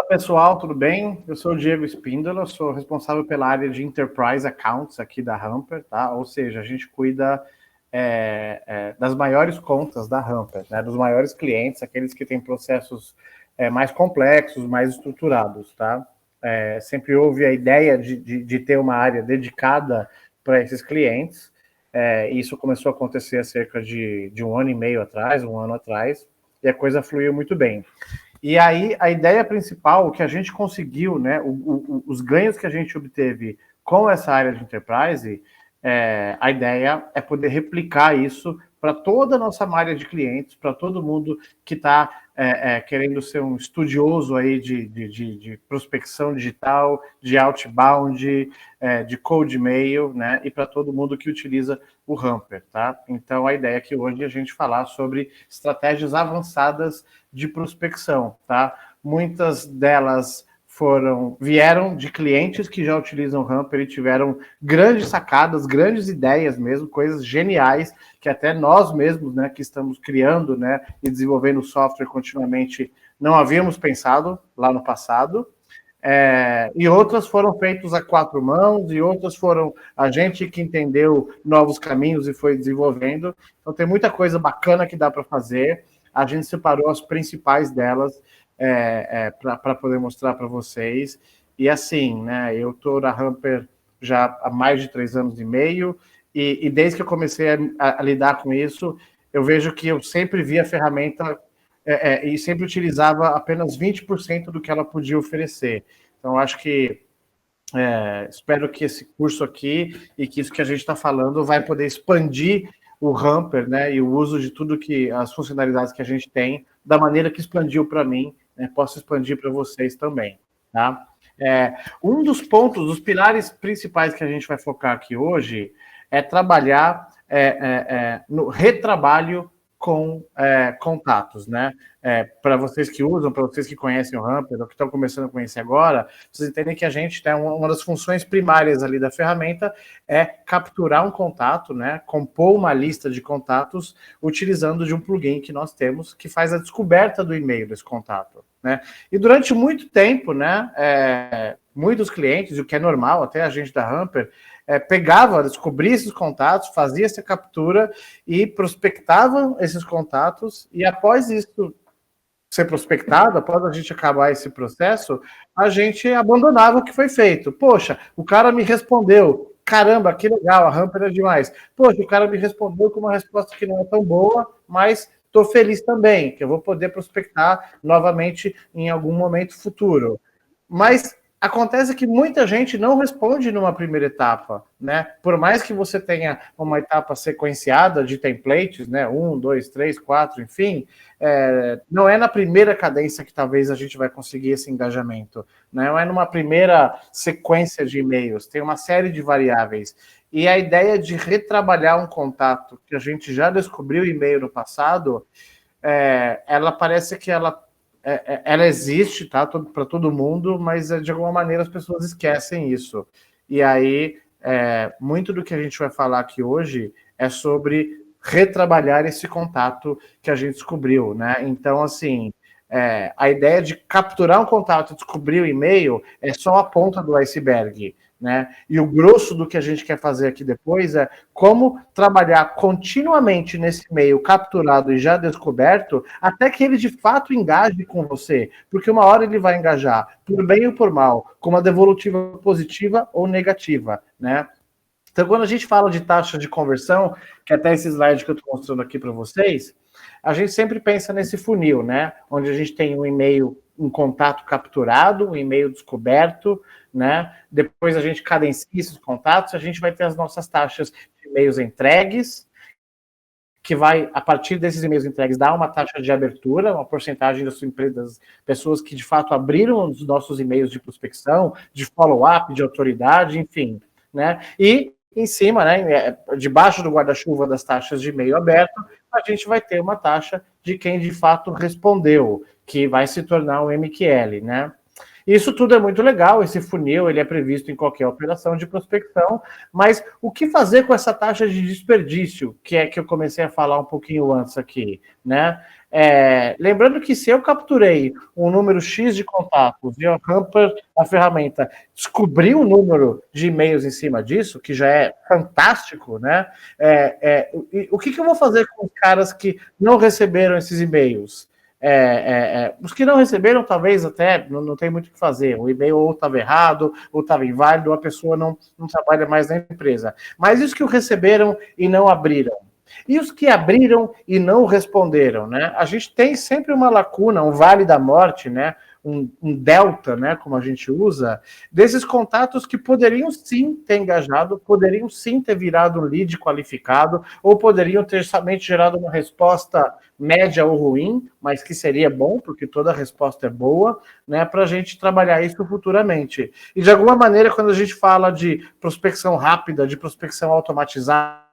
Pessoal, tudo bem? Eu sou o Diego Espíndola, sou responsável pela área de Enterprise Accounts aqui da Hamper, tá? Ou seja, a gente cuida das maiores contas da Hamper, né? Dos maiores clientes, aqueles que têm processos mais complexos, mais estruturados, tá? Sempre houve a ideia de ter uma área dedicada para esses clientes. Isso começou a acontecer há cerca de um ano e meio atrás, um ano atrás, e a coisa fluiu muito bem. E aí, a ideia principal, o que a gente conseguiu, né, os ganhos que a gente obteve com essa área de enterprise, a ideia é poder replicar isso para toda a nossa malha de clientes, para todo mundo que está querendo ser um estudioso aí de prospecção digital, de outbound, de cold mail, né, e para todo mundo que utiliza o Hamper, tá? Então, a ideia aqui hoje é a gente falar sobre estratégias avançadas de prospecção, tá? Muitas delas vieram de clientes que já utilizam o Hamper e tiveram grandes sacadas, grandes ideias mesmo, coisas geniais que até nós mesmos, né, que estamos criando, né, e desenvolvendo software continuamente, não havíamos pensado lá no passado. E outras foram feitas a quatro mãos, e outras foram a gente que entendeu novos caminhos e foi desenvolvendo. Então tem muita coisa bacana que dá para fazer. A gente separou as principais delas para poder mostrar para vocês. E assim, né, eu estou na Hamper já há mais de 3 anos e meio, e desde que eu comecei a lidar com isso, eu vejo que eu sempre vi a ferramenta e sempre utilizava apenas 20% do que ela podia oferecer. Então, acho que espero que esse curso aqui e que isso que a gente está falando vai poder expandir o Hamper, né, e o uso de tudo que as funcionalidades que a gente tem, da maneira que expandiu para mim, né, posso expandir para vocês também, tá? Um dos pontos, dos pilares principais que a gente vai focar aqui hoje é trabalhar no retrabalho com contatos, né? Para vocês que usam, para vocês que conhecem o Hamper, ou que estão começando a conhecer agora, vocês entendem que a gente tem uma das funções primárias ali da ferramenta é capturar um contato, né? Compor uma lista de contatos utilizando de um plugin que nós temos que faz a descoberta do e-mail desse contato, né? E durante muito tempo, né? Muitos clientes, o que é normal, até a gente da Hamper, pegava, descobria esses contatos, fazia essa captura e prospectava esses contatos, e após isso ser prospectado, após a gente acabar esse processo, a gente abandonava o que foi feito. Poxa, o cara me respondeu, caramba, que legal, a Hamper é demais. Poxa, o cara me respondeu com uma resposta que não é tão boa, mas estou feliz também, que eu vou poder prospectar novamente em algum momento futuro. Mas acontece que muita gente não responde numa primeira etapa, né? Por mais que você tenha uma etapa sequenciada de templates, né? 1, 2, 3, 4, enfim, não é na primeira cadência que talvez a gente vai conseguir esse engajamento, né? Não é numa primeira sequência de e-mails, tem uma série de variáveis. E a ideia de retrabalhar um contato que a gente já descobriu e-mail no passado, ela parece que ela existe, tá, para todo mundo, mas de alguma maneira as pessoas esquecem isso. E aí, muito do que a gente vai falar aqui hoje é sobre retrabalhar esse contato que a gente descobriu, né? Então, assim, a ideia de capturar um contato e descobrir o e-mail é só a ponta do iceberg, né? E o grosso do que a gente quer fazer aqui depois é como trabalhar continuamente nesse e-mail capturado e já descoberto até que ele de fato engaje com você, porque uma hora ele vai engajar, por bem ou por mal, com uma devolutiva positiva ou negativa, né? Então, quando a gente fala de taxa de conversão, que até esse slide que eu estou mostrando aqui para vocês, a gente sempre pensa nesse funil, né? Onde a gente tem um e-mail, um contato capturado, um e-mail descoberto, né? Depois a gente cadencia esses contatos, a gente vai ter as nossas taxas de e-mails entregues, que vai, a partir desses e-mails entregues, dar uma taxa de abertura, uma porcentagem das pessoas que de fato abriram os nossos e-mails de prospecção, de follow-up, de autoridade, enfim, né? E em cima, né, debaixo do guarda-chuva das taxas de e-mail aberto, a gente vai ter uma taxa de quem de fato respondeu, que vai se tornar um MQL, né? Isso tudo é muito legal, esse funil ele é previsto em qualquer operação de prospecção, mas o que fazer com essa taxa de desperdício, que é que eu comecei a falar um pouquinho antes aqui, né? Lembrando que se eu capturei um número X de contatos e o Hamper, a ferramenta, descobrir um número de e-mails em cima disso, que já é fantástico, né? O que eu vou fazer com os caras que não receberam esses e-mails? Os que não receberam, talvez até não tem muito o que fazer. O e-mail ou estava errado, ou estava inválido, ou a pessoa não trabalha mais na empresa. Mas os que o receberam e não abriram? E os que abriram e não responderam, né? A gente tem sempre uma lacuna, um vale da morte, né? Um delta, né? Como a gente usa, desses contatos que poderiam sim ter engajado, poderiam sim ter virado um lead qualificado, ou poderiam ter somente gerado uma resposta média ou ruim, mas que seria bom, porque toda resposta é boa, né? Para a gente trabalhar isso futuramente. E de alguma maneira, quando a gente fala de prospecção rápida, de prospecção automatizada,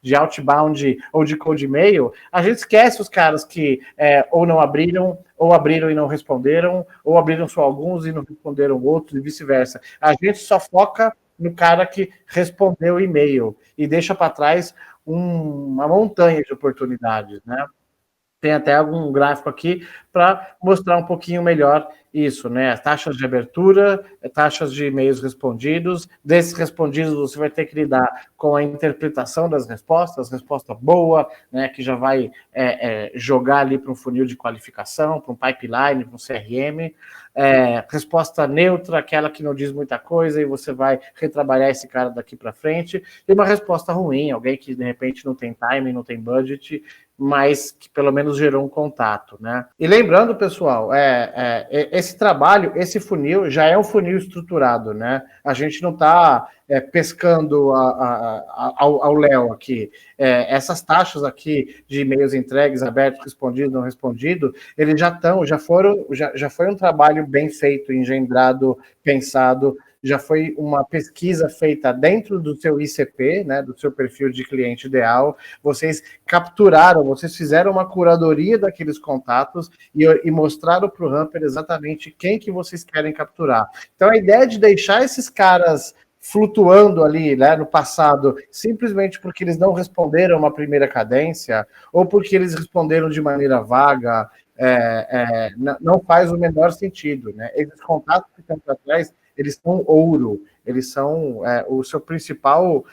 de outbound ou de cold mail, a gente esquece os caras que ou não abriram, ou abriram e não responderam, ou abriram só alguns e não responderam outros, e vice-versa. A gente só foca no cara que respondeu o e-mail e deixa para trás uma montanha de oportunidades, né? Tem até algum gráfico aqui para mostrar um pouquinho melhor isso, né? Taxas de abertura, taxas de e-mails respondidos. Desses respondidos, você vai ter que lidar com a interpretação das respostas, resposta boa, né? Que já vai jogar ali para um funil de qualificação, para um pipeline, para um CRM. Resposta neutra, aquela que não diz muita coisa e você vai retrabalhar esse cara daqui para frente. E uma resposta ruim, alguém que de repente não tem time, não tem budget, mas que pelo menos gerou um contato, né? E lembrando, pessoal, esse trabalho, esse funil já é um funil estruturado, né? A gente não está pescando ao léu aqui. Essas taxas aqui de e-mails entregues, abertos, respondido, não respondido, eles já foi um trabalho bem feito, engendrado, pensado, já foi uma pesquisa feita dentro do seu ICP, né, do seu perfil de cliente ideal. Vocês capturaram, vocês fizeram uma curadoria daqueles contatos e mostraram para o Hamper exatamente quem que vocês querem capturar. Então, a ideia de deixar esses caras flutuando ali, né, no passado, simplesmente porque eles não responderam uma primeira cadência, ou porque eles responderam de maneira vaga, não faz o menor sentido, né? Esses contatos que estão para trás, eles são ouro, eles são o seu principal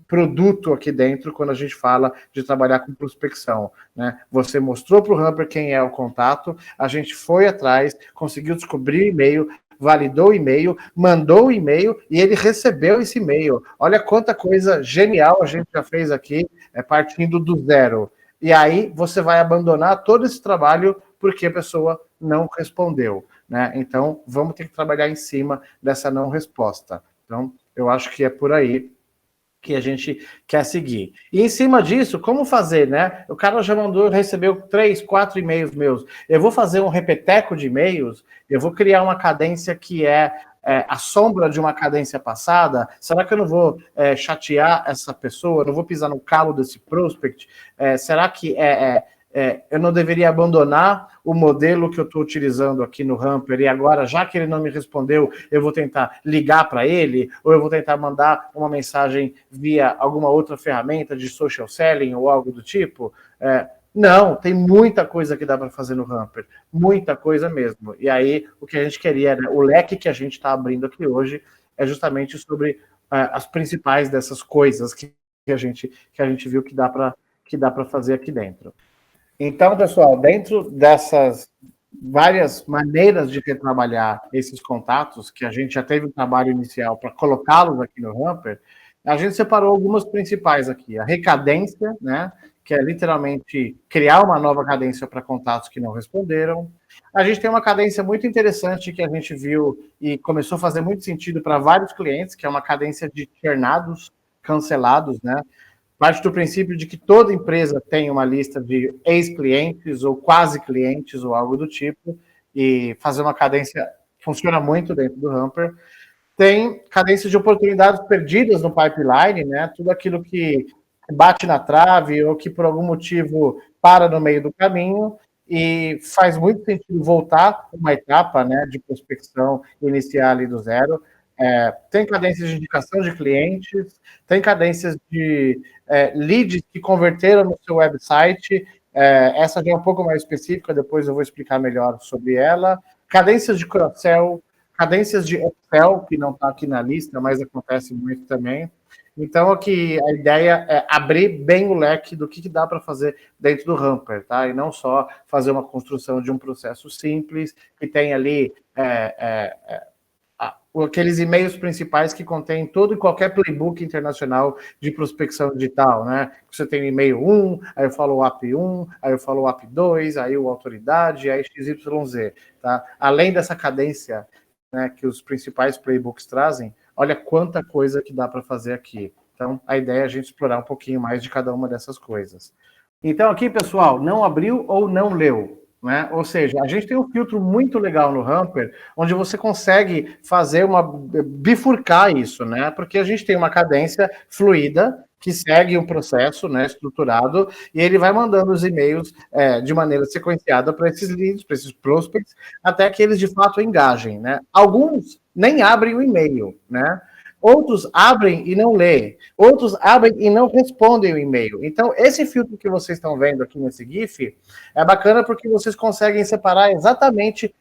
produto aqui dentro quando a gente fala de trabalhar com prospecção, né? Você mostrou para o Hamper quem é o contato, a gente foi atrás, conseguiu descobrir o e-mail, validou o e-mail, mandou o e-mail e ele recebeu esse e-mail. Olha quanta coisa genial a gente já fez aqui, partindo do zero. E aí você vai abandonar todo esse trabalho porque a pessoa não respondeu, né? Então, vamos ter que trabalhar em cima dessa não resposta. Então, eu acho que é por aí que a gente quer seguir. E em cima disso, como fazer, né? O cara já mandou, recebeu 3, 4 e-mails meus. Eu vou fazer um repeteco de e-mails, eu vou criar uma cadência que é a sombra de uma cadência passada. Será que eu não vou chatear essa pessoa? Não vou pisar no calo desse prospect? Será que eu não deveria abandonar o modelo que eu estou utilizando aqui no Hamper e agora, já que ele não me respondeu, eu vou tentar ligar para ele ou eu vou tentar mandar uma mensagem via alguma outra ferramenta de social selling ou algo do tipo? Não, tem muita coisa que dá para fazer no Hamper, muita coisa mesmo. E aí, o que a gente queria, né, o leque que a gente está abrindo aqui hoje é justamente sobre as principais dessas coisas que a gente viu que dá para fazer aqui dentro. Então, pessoal, dentro dessas várias maneiras de retrabalhar esses contatos, que a gente já teve um trabalho inicial para colocá-los aqui no Hamper, a gente separou algumas principais aqui. A recadência, né, que é literalmente criar uma nova cadência para contatos que não responderam. A gente tem uma cadência muito interessante que a gente viu e começou a fazer muito sentido para vários clientes, que é uma cadência de churnados, cancelados, né? Parte do princípio de que toda empresa tem uma lista de ex-clientes ou quase clientes ou algo do tipo, e fazer uma cadência funciona muito dentro do Hamper. Tem cadência de oportunidades perdidas no pipeline, né? Tudo aquilo que bate na trave ou que por algum motivo para no meio do caminho e faz muito sentido voltar uma etapa, né, de prospecção, iniciar ali do zero. Tem cadências de indicação de clientes, tem cadências de leads que converteram no seu website, essa já é um pouco mais específica, depois eu vou explicar melhor sobre ela. Cadências de cross-sell, cadências de upsell, que não está aqui na lista, mas acontece muito também. Então, aqui a ideia é abrir bem o leque do que dá para fazer dentro do Hamper, tá? E não só fazer uma construção de um processo simples, que tem ali aqueles e-mails principais que contêm todo e qualquer playbook internacional de prospecção digital, né? Você tem o e-mail 1, aí o follow-up 1, aí o follow-up 2, aí o autoridade, aí XYZ, tá? Além dessa cadência, né, que os principais playbooks trazem, olha quanta coisa que dá para fazer aqui. Então, a ideia é a gente explorar um pouquinho mais de cada uma dessas coisas. Então, aqui, pessoal, não abriu ou não leu, né? Ou seja, a gente tem um filtro muito legal no Hamper, onde você consegue fazer bifurcar isso, né? Porque a gente tem uma cadência fluida que segue um processo, né, estruturado, e ele vai mandando os e-mails de maneira sequenciada para esses leads, para esses prospects, até que eles de fato engajem, né? Alguns nem abrem o e-mail, né? Outros abrem e não leem. Outros abrem e não respondem o e-mail. Então, esse filtro que vocês estão vendo aqui nesse GIF é bacana porque vocês conseguem separar exatamente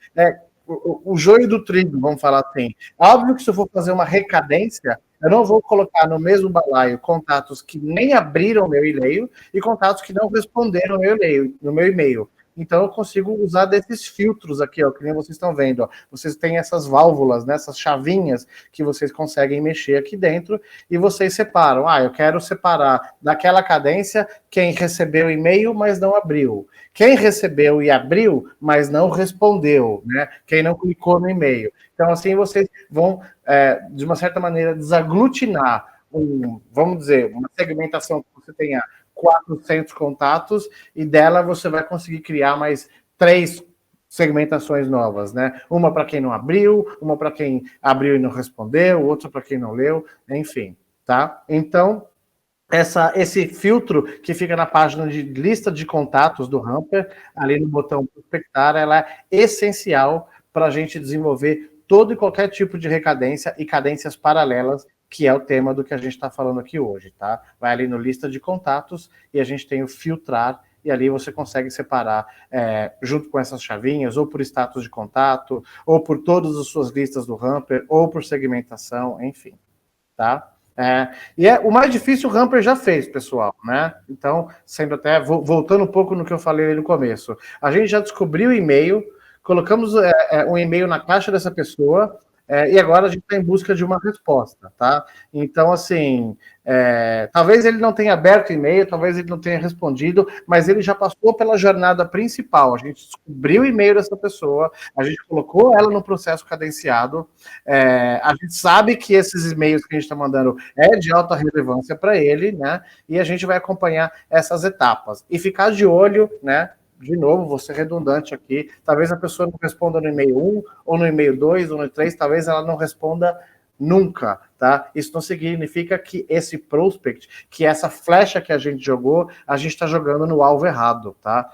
o joio do trigo, vamos falar assim. Óbvio que se eu for fazer uma recadência, eu não vou colocar no mesmo balaio contatos que nem abriram meu e-mail e contatos que não responderam no meu e-mail. Então, eu consigo usar desses filtros aqui, ó, que nem vocês estão vendo. Ó. Vocês têm essas válvulas, né, essas chavinhas que vocês conseguem mexer aqui dentro e vocês separam. Ah, eu quero separar daquela cadência quem recebeu o e-mail, mas não abriu. Quem recebeu e abriu, mas não respondeu, né? Quem não clicou no e-mail. Então, assim, vocês vão, de uma certa maneira, desaglutinar vamos dizer, uma segmentação que você tenha 400 contatos e dela você vai conseguir criar mais 3 segmentações novas, né? Uma para quem não abriu, uma para quem abriu e não respondeu, outra para quem não leu, enfim, tá? Então, esse filtro que fica na página de lista de contatos do Hamper, ali no botão prospectar, ela é essencial para a gente desenvolver todo e qualquer tipo de recadência e cadências paralelas, que é o tema do que a gente está falando aqui hoje, tá? Vai ali no lista de contatos e a gente tem o filtrar, e ali você consegue separar, junto com essas chavinhas, ou por status de contato, ou por todas as suas listas do Hamper, ou por segmentação, enfim, tá? O mais difícil o Hamper já fez, pessoal, né? Então, sendo até, voltando um pouco no que eu falei ali no começo, a gente já descobriu o e-mail, colocamos um e-mail na caixa dessa pessoa, e agora a gente está em busca de uma resposta, tá? Então, assim, talvez ele não tenha aberto o e-mail, talvez ele não tenha respondido, mas ele já passou pela jornada principal. A gente descobriu o e-mail dessa pessoa, a gente colocou ela no processo cadenciado, a gente sabe que esses e-mails que a gente está mandando é de alta relevância para ele, né? E a gente vai acompanhar essas etapas. E ficar de olho, né? De novo, vou ser redundante aqui, talvez a pessoa não responda no e-mail 1, ou no e-mail 2, ou no 3, talvez ela não responda nunca, tá? Isso não significa que esse prospect, que essa flecha que a gente jogou, a gente está jogando no alvo errado, tá?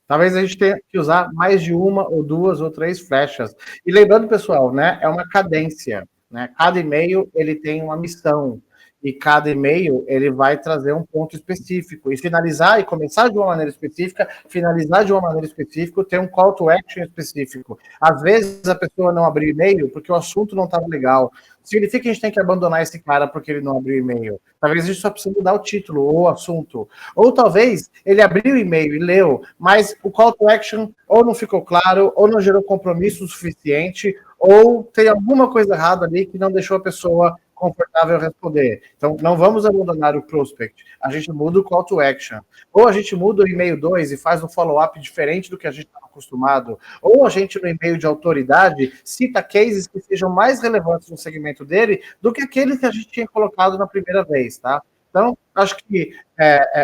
Talvez a gente tenha que usar mais de uma, ou duas, ou três flechas. E lembrando, pessoal, né, é uma cadência, né? Cada e-mail, ele tem uma missão, e cada e-mail ele vai trazer um ponto específico, e finalizar e começar de uma maneira específica, finalizar de uma maneira específica, ter um call to action específico. Às vezes a pessoa não abriu e-mail porque o assunto não estava legal. Significa que a gente tem que abandonar esse cara porque ele não abriu e-mail. Talvez a gente só precise mudar o título ou o assunto. Ou talvez ele abriu o e-mail e leu, mas o call to action ou não ficou claro, ou não gerou compromisso suficiente, ou tem alguma coisa errada ali que não deixou a pessoa confortável responder. Então, não vamos abandonar o prospect. A gente muda o call to action. Ou a gente muda o e-mail 2 e faz um follow-up diferente do que a gente estava acostumado. Ou a gente, no e-mail de autoridade, cita cases que sejam mais relevantes no segmento dele do que aqueles que a gente tinha colocado na primeira vez, tá? Então, acho que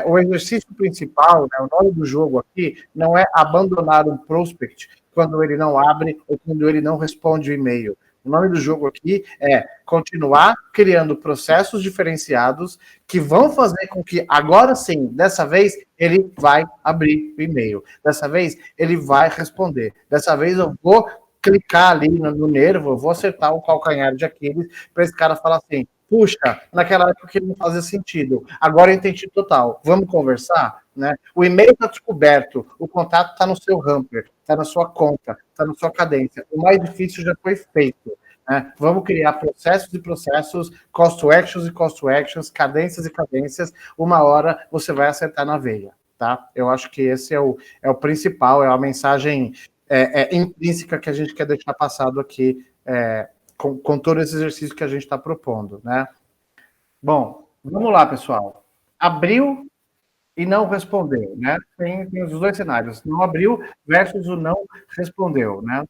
o exercício principal, né, o nome do jogo aqui, não é abandonar um prospect quando ele não abre ou quando ele não responde o e-mail. O nome do jogo aqui é continuar criando processos diferenciados que vão fazer com que, agora sim, dessa vez, ele vai abrir o e-mail. Dessa vez, ele vai responder. Dessa vez, eu vou clicar ali no nervo, eu vou acertar o calcanhar de Aquiles para esse cara falar assim, puxa, naquela época que não fazia sentido, agora eu entendi total, vamos conversar? Né? O e-mail está descoberto, o contato está no seu hamper, está na sua conta, está na sua cadência. O mais difícil já foi feito. Né? Vamos criar processos e processos, cost to actions e cost to actions, cadências e cadências. Uma hora você vai acertar na veia. Tá? Eu acho que esse é o principal, é a mensagem intrínseca que a gente quer deixar passado aqui com todo esse exercício que a gente está propondo. Né? Bom, vamos lá, pessoal. Abriu e não respondeu, né? Tem os dois cenários, não abriu versus o não respondeu, né?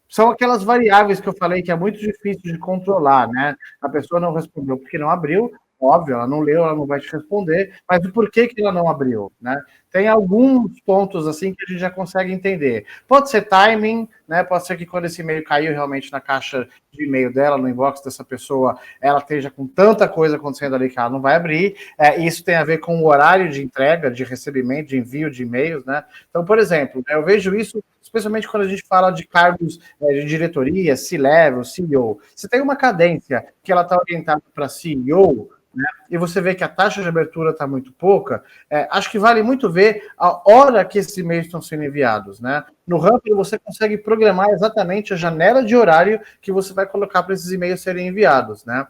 São aquelas variáveis que eu falei que é muito difícil de controlar, né? A pessoa não respondeu porque não abriu, óbvio, ela não leu, ela não vai te responder, mas o porquê que ela não abriu, né? Tem alguns pontos assim que a gente já consegue entender. Pode ser timing, né? Pode ser que quando esse e-mail caiu realmente na caixa de e-mail dela, no inbox dessa pessoa, ela esteja com tanta coisa acontecendo ali que ela não vai abrir. Isso tem a ver com o horário de entrega, de recebimento, de envio de e-mails, né? Então, por exemplo, eu vejo isso especialmente quando a gente fala de cargos de diretoria, C-level, CEO. Você tem uma cadência que ela está orientada para CEO, né? E você vê que a taxa de abertura está muito pouca, acho que vale muito ver a hora que esses e-mails estão sendo enviados, né? No Hamper você consegue programar exatamente a janela de horário que você vai colocar para esses e-mails serem enviados, né?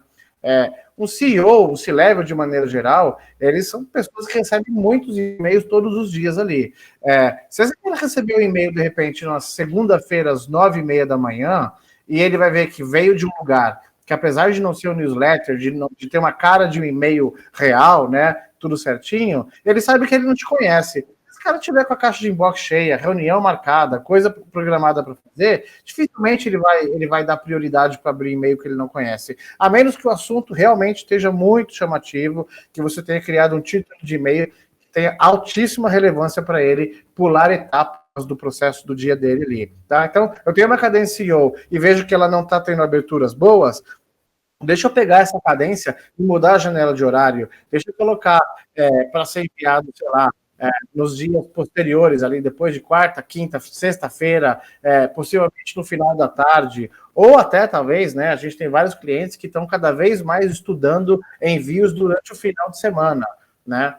Um CEO, o C-Level de maneira geral, eles são pessoas que recebem muitos e-mails todos os dias ali. Se você receber um e-mail, de repente, na segunda-feira, às 9h30 da manhã, e ele vai ver que veio de um lugar que, apesar de não ser um newsletter, de ter uma cara de um e-mail real, né, tudo certinho, ele sabe que ele não te conhece. Se o cara tiver com a caixa de inbox cheia, reunião marcada, coisa programada para fazer, dificilmente ele vai dar prioridade para abrir e-mail que ele não conhece. A menos que o assunto realmente esteja muito chamativo, que você tenha criado um título de e-mail que tenha altíssima relevância para ele pular etapas do processo do dia dele ali. Tá? Então, eu tenho uma cadência CEO e vejo que ela não está tendo aberturas boas, deixa eu pegar essa cadência e mudar a janela de horário, deixa eu colocar para ser enviado, sei lá, nos dias posteriores, ali depois de quarta, quinta, sexta-feira, possivelmente no final da tarde, ou até talvez, né? A gente tem vários clientes que estão cada vez mais estudando envios durante o final de semana, né?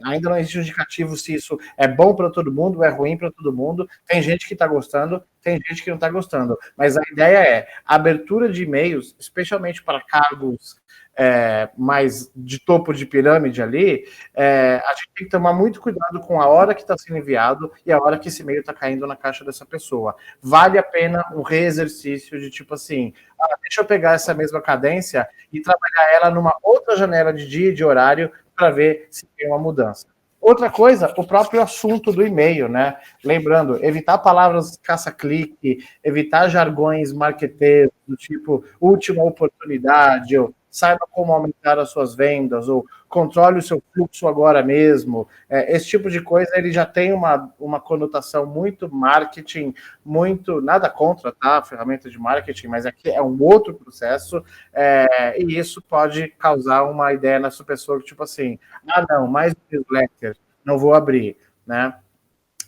Ainda não existe um indicativo se isso é bom para todo mundo ou é ruim para todo mundo. Tem gente que está gostando, tem gente que não está gostando. Mas a ideia é abertura de e-mails, especialmente para cargos mais de topo de pirâmide ali, a gente tem que tomar muito cuidado com a hora que está sendo enviado e a hora que esse e-mail está caindo na caixa dessa pessoa. Vale a pena um reexercício de tipo assim, deixa eu pegar essa mesma cadência e trabalhar ela numa outra janela de dia e de horário para ver se tem uma mudança. Outra coisa, o próprio assunto do e-mail, né? Lembrando, evitar palavras caça-clique, evitar jargões marqueteiros, do tipo última oportunidade, ou saiba como aumentar as suas vendas, ou controle o seu fluxo agora mesmo. Esse tipo de coisa, ele já tem uma conotação muito marketing, muito, nada contra, tá? A ferramenta de marketing, mas aqui é um outro processo, e isso pode causar uma ideia nessa pessoa, tipo assim, não, mais um newsletter, não vou abrir, né?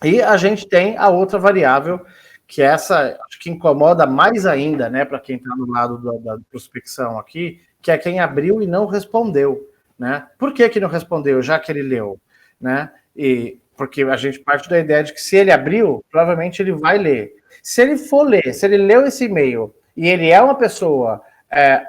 E a gente tem a outra variável, que essa acho que incomoda mais ainda, né, para quem está no lado da prospecção aqui, que é quem abriu e não respondeu, né? Por que não respondeu, já que ele leu, né? Porque a gente parte da ideia de que se ele abriu, provavelmente ele vai ler. Se ele for ler, se ele leu esse e-mail e ele é uma pessoa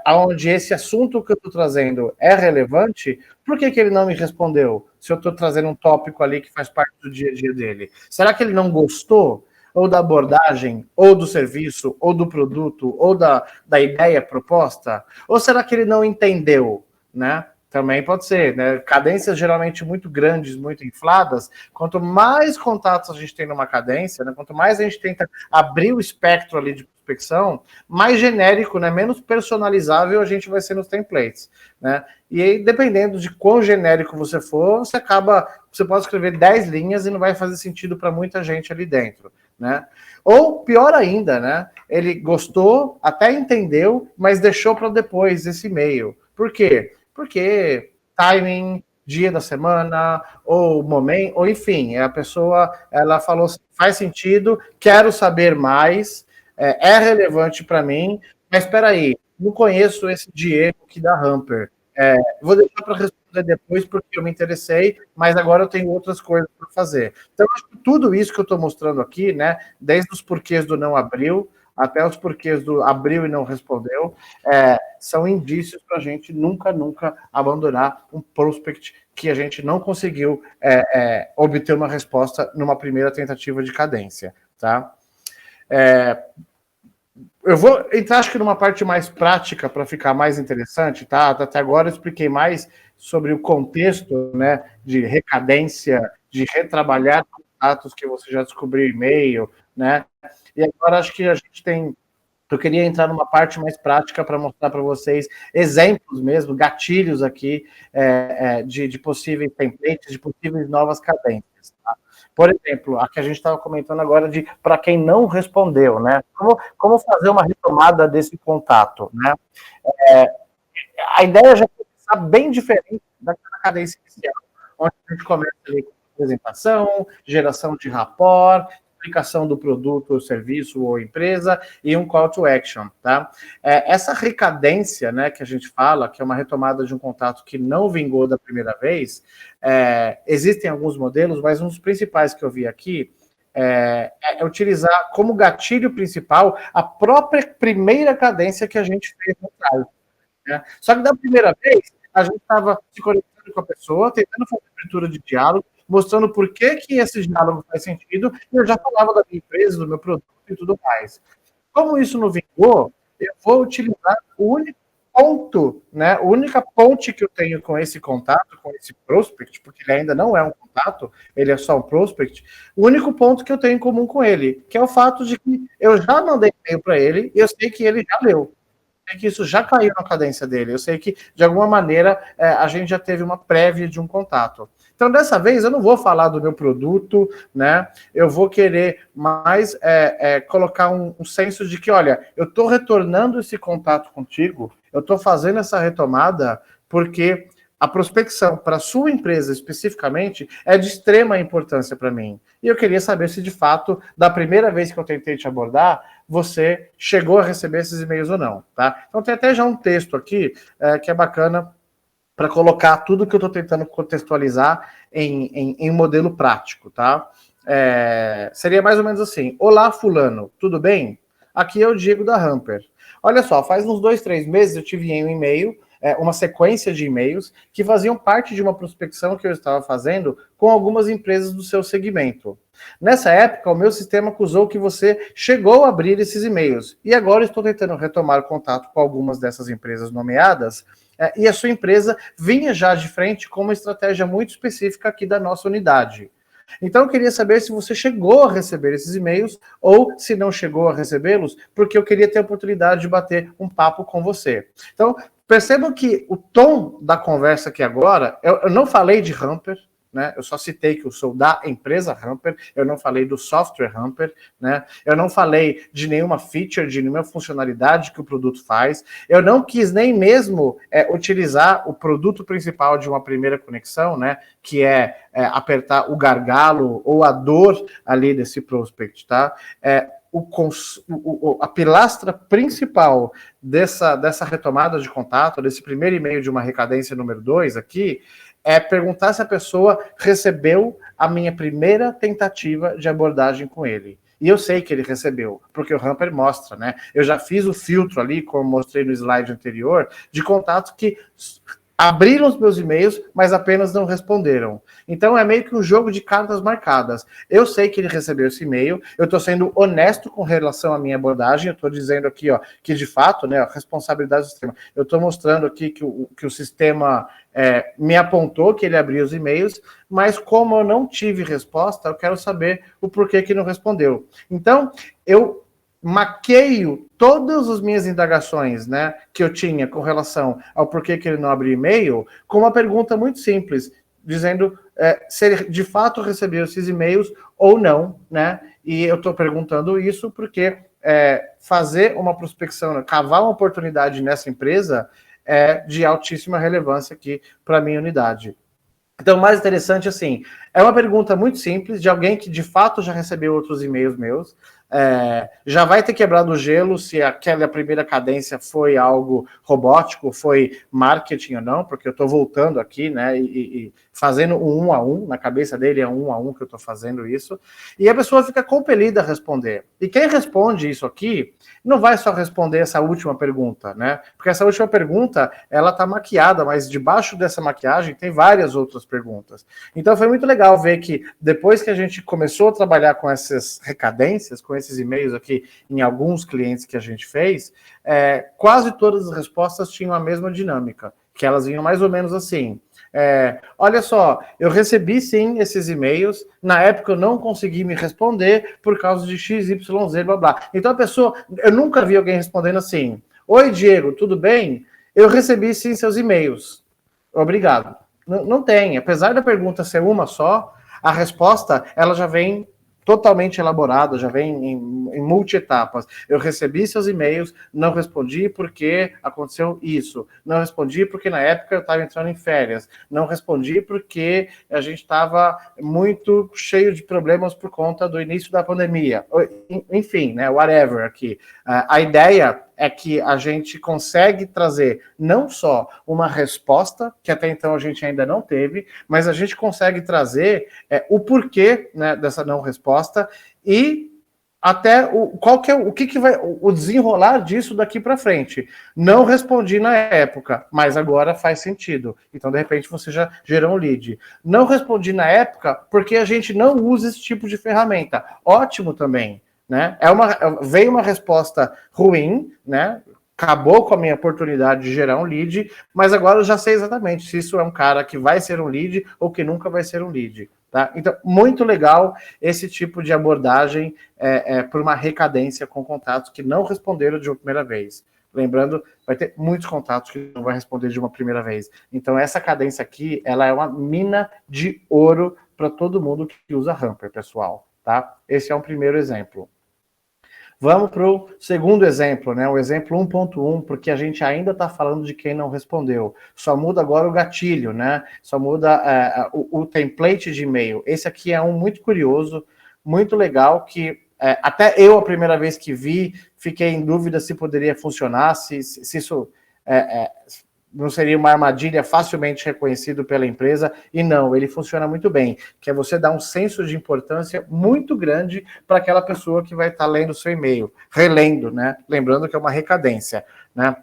onde esse assunto que eu estou trazendo é relevante, por que ele não me respondeu? Se eu estou trazendo um tópico ali que faz parte do dia a dia dele. Será que ele não gostou? Ou da abordagem, ou do serviço, ou do produto, ou da ideia proposta? Ou será que ele não entendeu, né? Também pode ser, né? Cadências geralmente muito grandes, muito infladas. Quanto mais contatos a gente tem numa cadência, né? Quanto mais a gente tenta abrir o espectro ali de prospecção, mais genérico, né? Menos personalizável a gente vai ser nos templates, né? E aí, dependendo de quão genérico você for, você pode escrever 10 linhas e não vai fazer sentido para muita gente ali dentro, né? Ou pior ainda, né? Ele gostou, até entendeu, mas deixou para depois esse e-mail. Por quê? Porque timing, dia da semana, ou momento, ou enfim, a pessoa, ela falou, faz sentido, quero saber mais, é relevante para mim, mas espera aí, não conheço esse Diego aqui da Hamper. Vou deixar para responder depois porque eu me interessei, mas agora eu tenho outras coisas para fazer. Então, acho que tudo isso que eu estou mostrando aqui, né, desde os porquês do não abriu, até os porquês do abriu e não respondeu, são indícios para a gente nunca abandonar um prospect que a gente não conseguiu obter uma resposta numa primeira tentativa de cadência, tá? Eu vou entrar, acho que numa parte mais prática para ficar mais interessante, tá? Até agora eu expliquei mais sobre o contexto, né, de recadência, de retrabalhar contatos que você já descobriu e-mail, né? E agora acho que a gente tem. Eu queria entrar numa parte mais prática para mostrar para vocês exemplos mesmo, gatilhos aqui de possíveis templates, de possíveis novas cadências. Tá? Por exemplo, a que a gente estava comentando agora de para quem não respondeu, né? Como fazer uma retomada desse contato, né? A ideia já começar bem diferente daquela cadência inicial, onde a gente começa ali com apresentação, geração de rapport, explicação do produto, ou serviço ou empresa e um call to action, tá? Essa recadência, né, que a gente fala, que é uma retomada de um contato que não vingou da primeira vez, existem alguns modelos, mas um dos principais que eu vi aqui é utilizar como gatilho principal a própria primeira cadência que a gente fez no trial. Né? Só que da primeira vez, a gente estava se conectando com a pessoa, tentando fazer abertura de diálogo, mostrando por que esse diálogo faz sentido, e eu já falava da minha empresa, do meu produto e tudo mais. Como isso não vingou, eu vou utilizar o único ponto, né? A única ponte que eu tenho com esse contato, com esse prospect, porque ele ainda não é um contato, ele é só um prospect, o único ponto que eu tenho em comum com ele, que é o fato de que eu já mandei e-mail para ele e eu sei que ele já leu. Que isso já caiu na cadência dele. Eu sei que, de alguma maneira, a gente já teve uma prévia de um contato. Então, dessa vez, eu não vou falar do meu produto, né? Eu vou querer mais colocar um senso de que, olha, eu estou retornando esse contato contigo, eu estou fazendo essa retomada porque a prospecção para a sua empresa especificamente é de extrema importância para mim. E eu queria saber se, de fato, da primeira vez que eu tentei te abordar, você chegou a receber esses e-mails ou não, tá? Então tem até já um texto aqui que é bacana para colocar tudo que eu estou tentando contextualizar em modelo prático, tá? Seria mais ou menos assim: olá, fulano, tudo bem? Aqui é o Diego da Hamper. Olha só, faz uns 2, 3 meses eu tive um e-mail, uma sequência de e-mails que faziam parte de uma prospecção que eu estava fazendo com algumas empresas do seu segmento. Nessa época, o meu sistema acusou que você chegou a abrir esses e-mails e agora estou tentando retomar contato com algumas dessas empresas nomeadas e a sua empresa vinha já de frente com uma estratégia muito específica aqui da nossa unidade. Então, eu queria saber se você chegou a receber esses e-mails ou se não chegou a recebê-los, porque eu queria ter a oportunidade de bater um papo com você. Então, percebam que o tom da conversa aqui agora, eu não falei de Hamper, né? Eu só citei que eu sou da empresa Hamper, eu não falei do software Hamper, né? Eu não falei de nenhuma feature, de nenhuma funcionalidade que o produto faz, eu não quis nem mesmo utilizar o produto principal de uma primeira conexão, né? Que é apertar o gargalo ou a dor ali desse prospect, tá? A pilastra principal dessa retomada de contato, desse primeiro e-mail de uma recadência número 2 aqui, é perguntar se a pessoa recebeu a minha primeira tentativa de abordagem com ele. E eu sei que ele recebeu, porque o Hamper mostra, né? Eu já fiz o filtro ali, como mostrei no slide anterior, de contatos que abriram os meus e-mails, mas apenas não responderam. Então é meio que um jogo de cartas marcadas. Eu sei que ele recebeu esse e-mail, eu estou sendo honesto com relação à minha abordagem, eu estou dizendo aqui, ó, que de fato, né, a responsabilidade do sistema. Eu estou mostrando aqui que o sistema me apontou que ele abriu os e-mails, mas como eu não tive resposta, eu quero saber o porquê que não respondeu. Então, eu maqueio todas as minhas indagações, né, que eu tinha com relação ao porquê que ele não abriu e-mail, com uma pergunta muito simples, dizendo se ele de fato recebeu esses e-mails ou não, né? E eu estou perguntando isso porque fazer uma prospecção, né, cavar uma oportunidade nessa empresa é de altíssima relevância aqui para a minha unidade. Então, o mais interessante, assim, é uma pergunta muito simples de alguém que de fato já recebeu outros e-mails meus, já vai ter quebrado o gelo se aquela primeira cadência foi algo robótico, foi marketing ou não, porque eu estou voltando aqui, né, e fazendo um a um, na cabeça dele é um a um que eu estou fazendo isso, e a pessoa fica compelida a responder. E quem responde isso aqui não vai só responder essa última pergunta, né, porque essa última pergunta, ela está maquiada, mas debaixo dessa maquiagem tem várias outras perguntas. Então foi muito legal ver que depois que a gente começou a trabalhar com essas recadências, com esses e-mails aqui em alguns clientes que a gente fez, quase todas as respostas tinham a mesma dinâmica, que elas vinham mais ou menos assim. Olha só, eu recebi sim esses e-mails, na época eu não consegui me responder por causa de XYZ, blá blá. Então a pessoa, eu nunca vi alguém respondendo assim: oi Diego, tudo bem? Eu recebi sim seus e-mails. Obrigado. Não tem, apesar da pergunta ser uma só, a resposta ela já vem totalmente elaborada, já vem em multi-etapas. Eu recebi seus e-mails, não respondi porque aconteceu isso, não respondi porque na época eu estava entrando em férias, não respondi porque a gente estava muito cheio de problemas por conta do início da pandemia. Enfim, né, whatever aqui. A ideia é que a gente consegue trazer não só uma resposta, que até então a gente ainda não teve, mas a gente consegue trazer o porquê, né, dessa não resposta e até o que vai o desenrolar disso daqui para frente. Não respondi na época, mas agora faz sentido. Então, de repente, você já gerou um lead. Não respondi na época porque a gente não usa esse tipo de ferramenta. Ótimo também. Né? Veio uma resposta ruim, né? Acabou com a minha oportunidade de gerar um lead, mas agora eu já sei exatamente se isso é um cara que vai ser um lead ou que nunca vai ser um lead. Tá? Então, muito legal esse tipo de abordagem por uma recadência com contatos que não responderam de uma primeira vez. Lembrando, vai ter muitos contatos que não vai responder de uma primeira vez. Então, essa cadência aqui, ela é uma mina de ouro para todo mundo que usa Hamper, pessoal. Tá? Esse é um primeiro exemplo. Vamos para o segundo exemplo, né? O exemplo 1.1, porque a gente ainda está falando de quem não respondeu. Só muda agora o gatilho, né? Só muda o template de e-mail. Esse aqui é um muito curioso, muito legal, que até eu, a primeira vez que vi, fiquei em dúvida se poderia funcionar, se isso não seria uma armadilha facilmente reconhecido pela empresa, e não, ele funciona muito bem, que é você dar um senso de importância muito grande para aquela pessoa que vai estar lendo o seu e-mail, relendo, né? Lembrando que é uma recadência, né?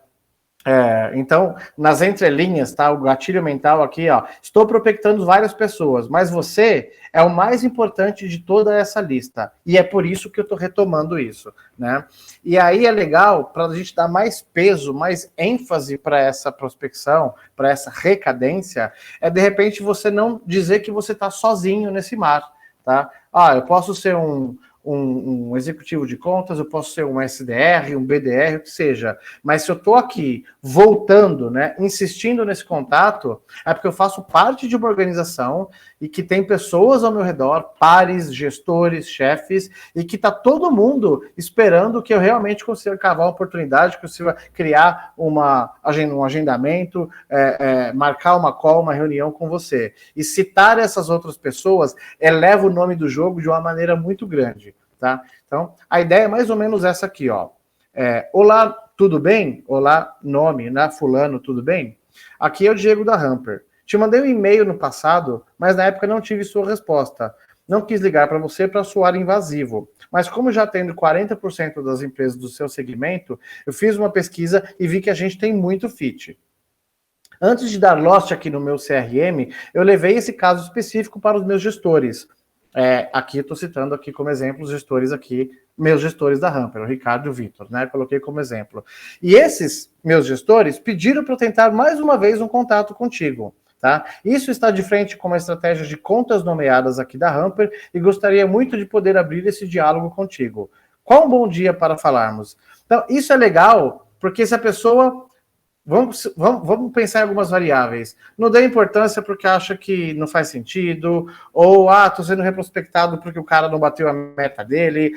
Então, nas entrelinhas, tá? O gatilho mental aqui, ó. Estou prospectando várias pessoas, mas você é o mais importante de toda essa lista. E é por isso que eu estou retomando isso, né? E aí é legal para a gente dar mais peso, mais ênfase para essa prospecção, para essa recadência, de repente você não dizer que você está sozinho nesse mar, tá? Eu posso ser um executivo de contas, eu posso ser um SDR, um BDR, o que seja. Mas se eu estou aqui voltando, né, insistindo nesse contato, é porque eu faço parte de uma organização e que tem pessoas ao meu redor, pares, gestores, chefes, e que está todo mundo esperando que eu realmente consiga cavar uma oportunidade, que eu consiga criar um agendamento, marcar uma call, uma reunião com você. E citar essas outras pessoas eleva o nome do jogo de uma maneira muito grande. Tá? Então, a ideia é mais ou menos essa aqui, ó. Olá, tudo bem? Olá, nome, né? Fulano, tudo bem? Aqui é o Diego da Hamper. Te mandei um e-mail no passado, mas na época não tive sua resposta. Não quis ligar para você para soar invasivo. Mas como já atendo 40% das empresas do seu segmento, eu fiz uma pesquisa e vi que a gente tem muito fit. Antes de dar lost aqui no meu CRM, eu levei esse caso específico para os meus gestores. Aqui estou citando aqui como exemplo os gestores aqui, meus gestores da Hamper, o Ricardo e o Vitor, né? Coloquei como exemplo. E esses meus gestores pediram para eu tentar mais uma vez um contato contigo. Tá? Isso está de frente com uma estratégia de contas nomeadas aqui da Hamper e gostaria muito de poder abrir esse diálogo contigo. Qual um bom dia para falarmos? Então, isso é legal, porque se a pessoa... Vamos pensar em algumas variáveis. Não dê importância porque acha que não faz sentido, ou, estou sendo reprospectado porque o cara não bateu a meta dele,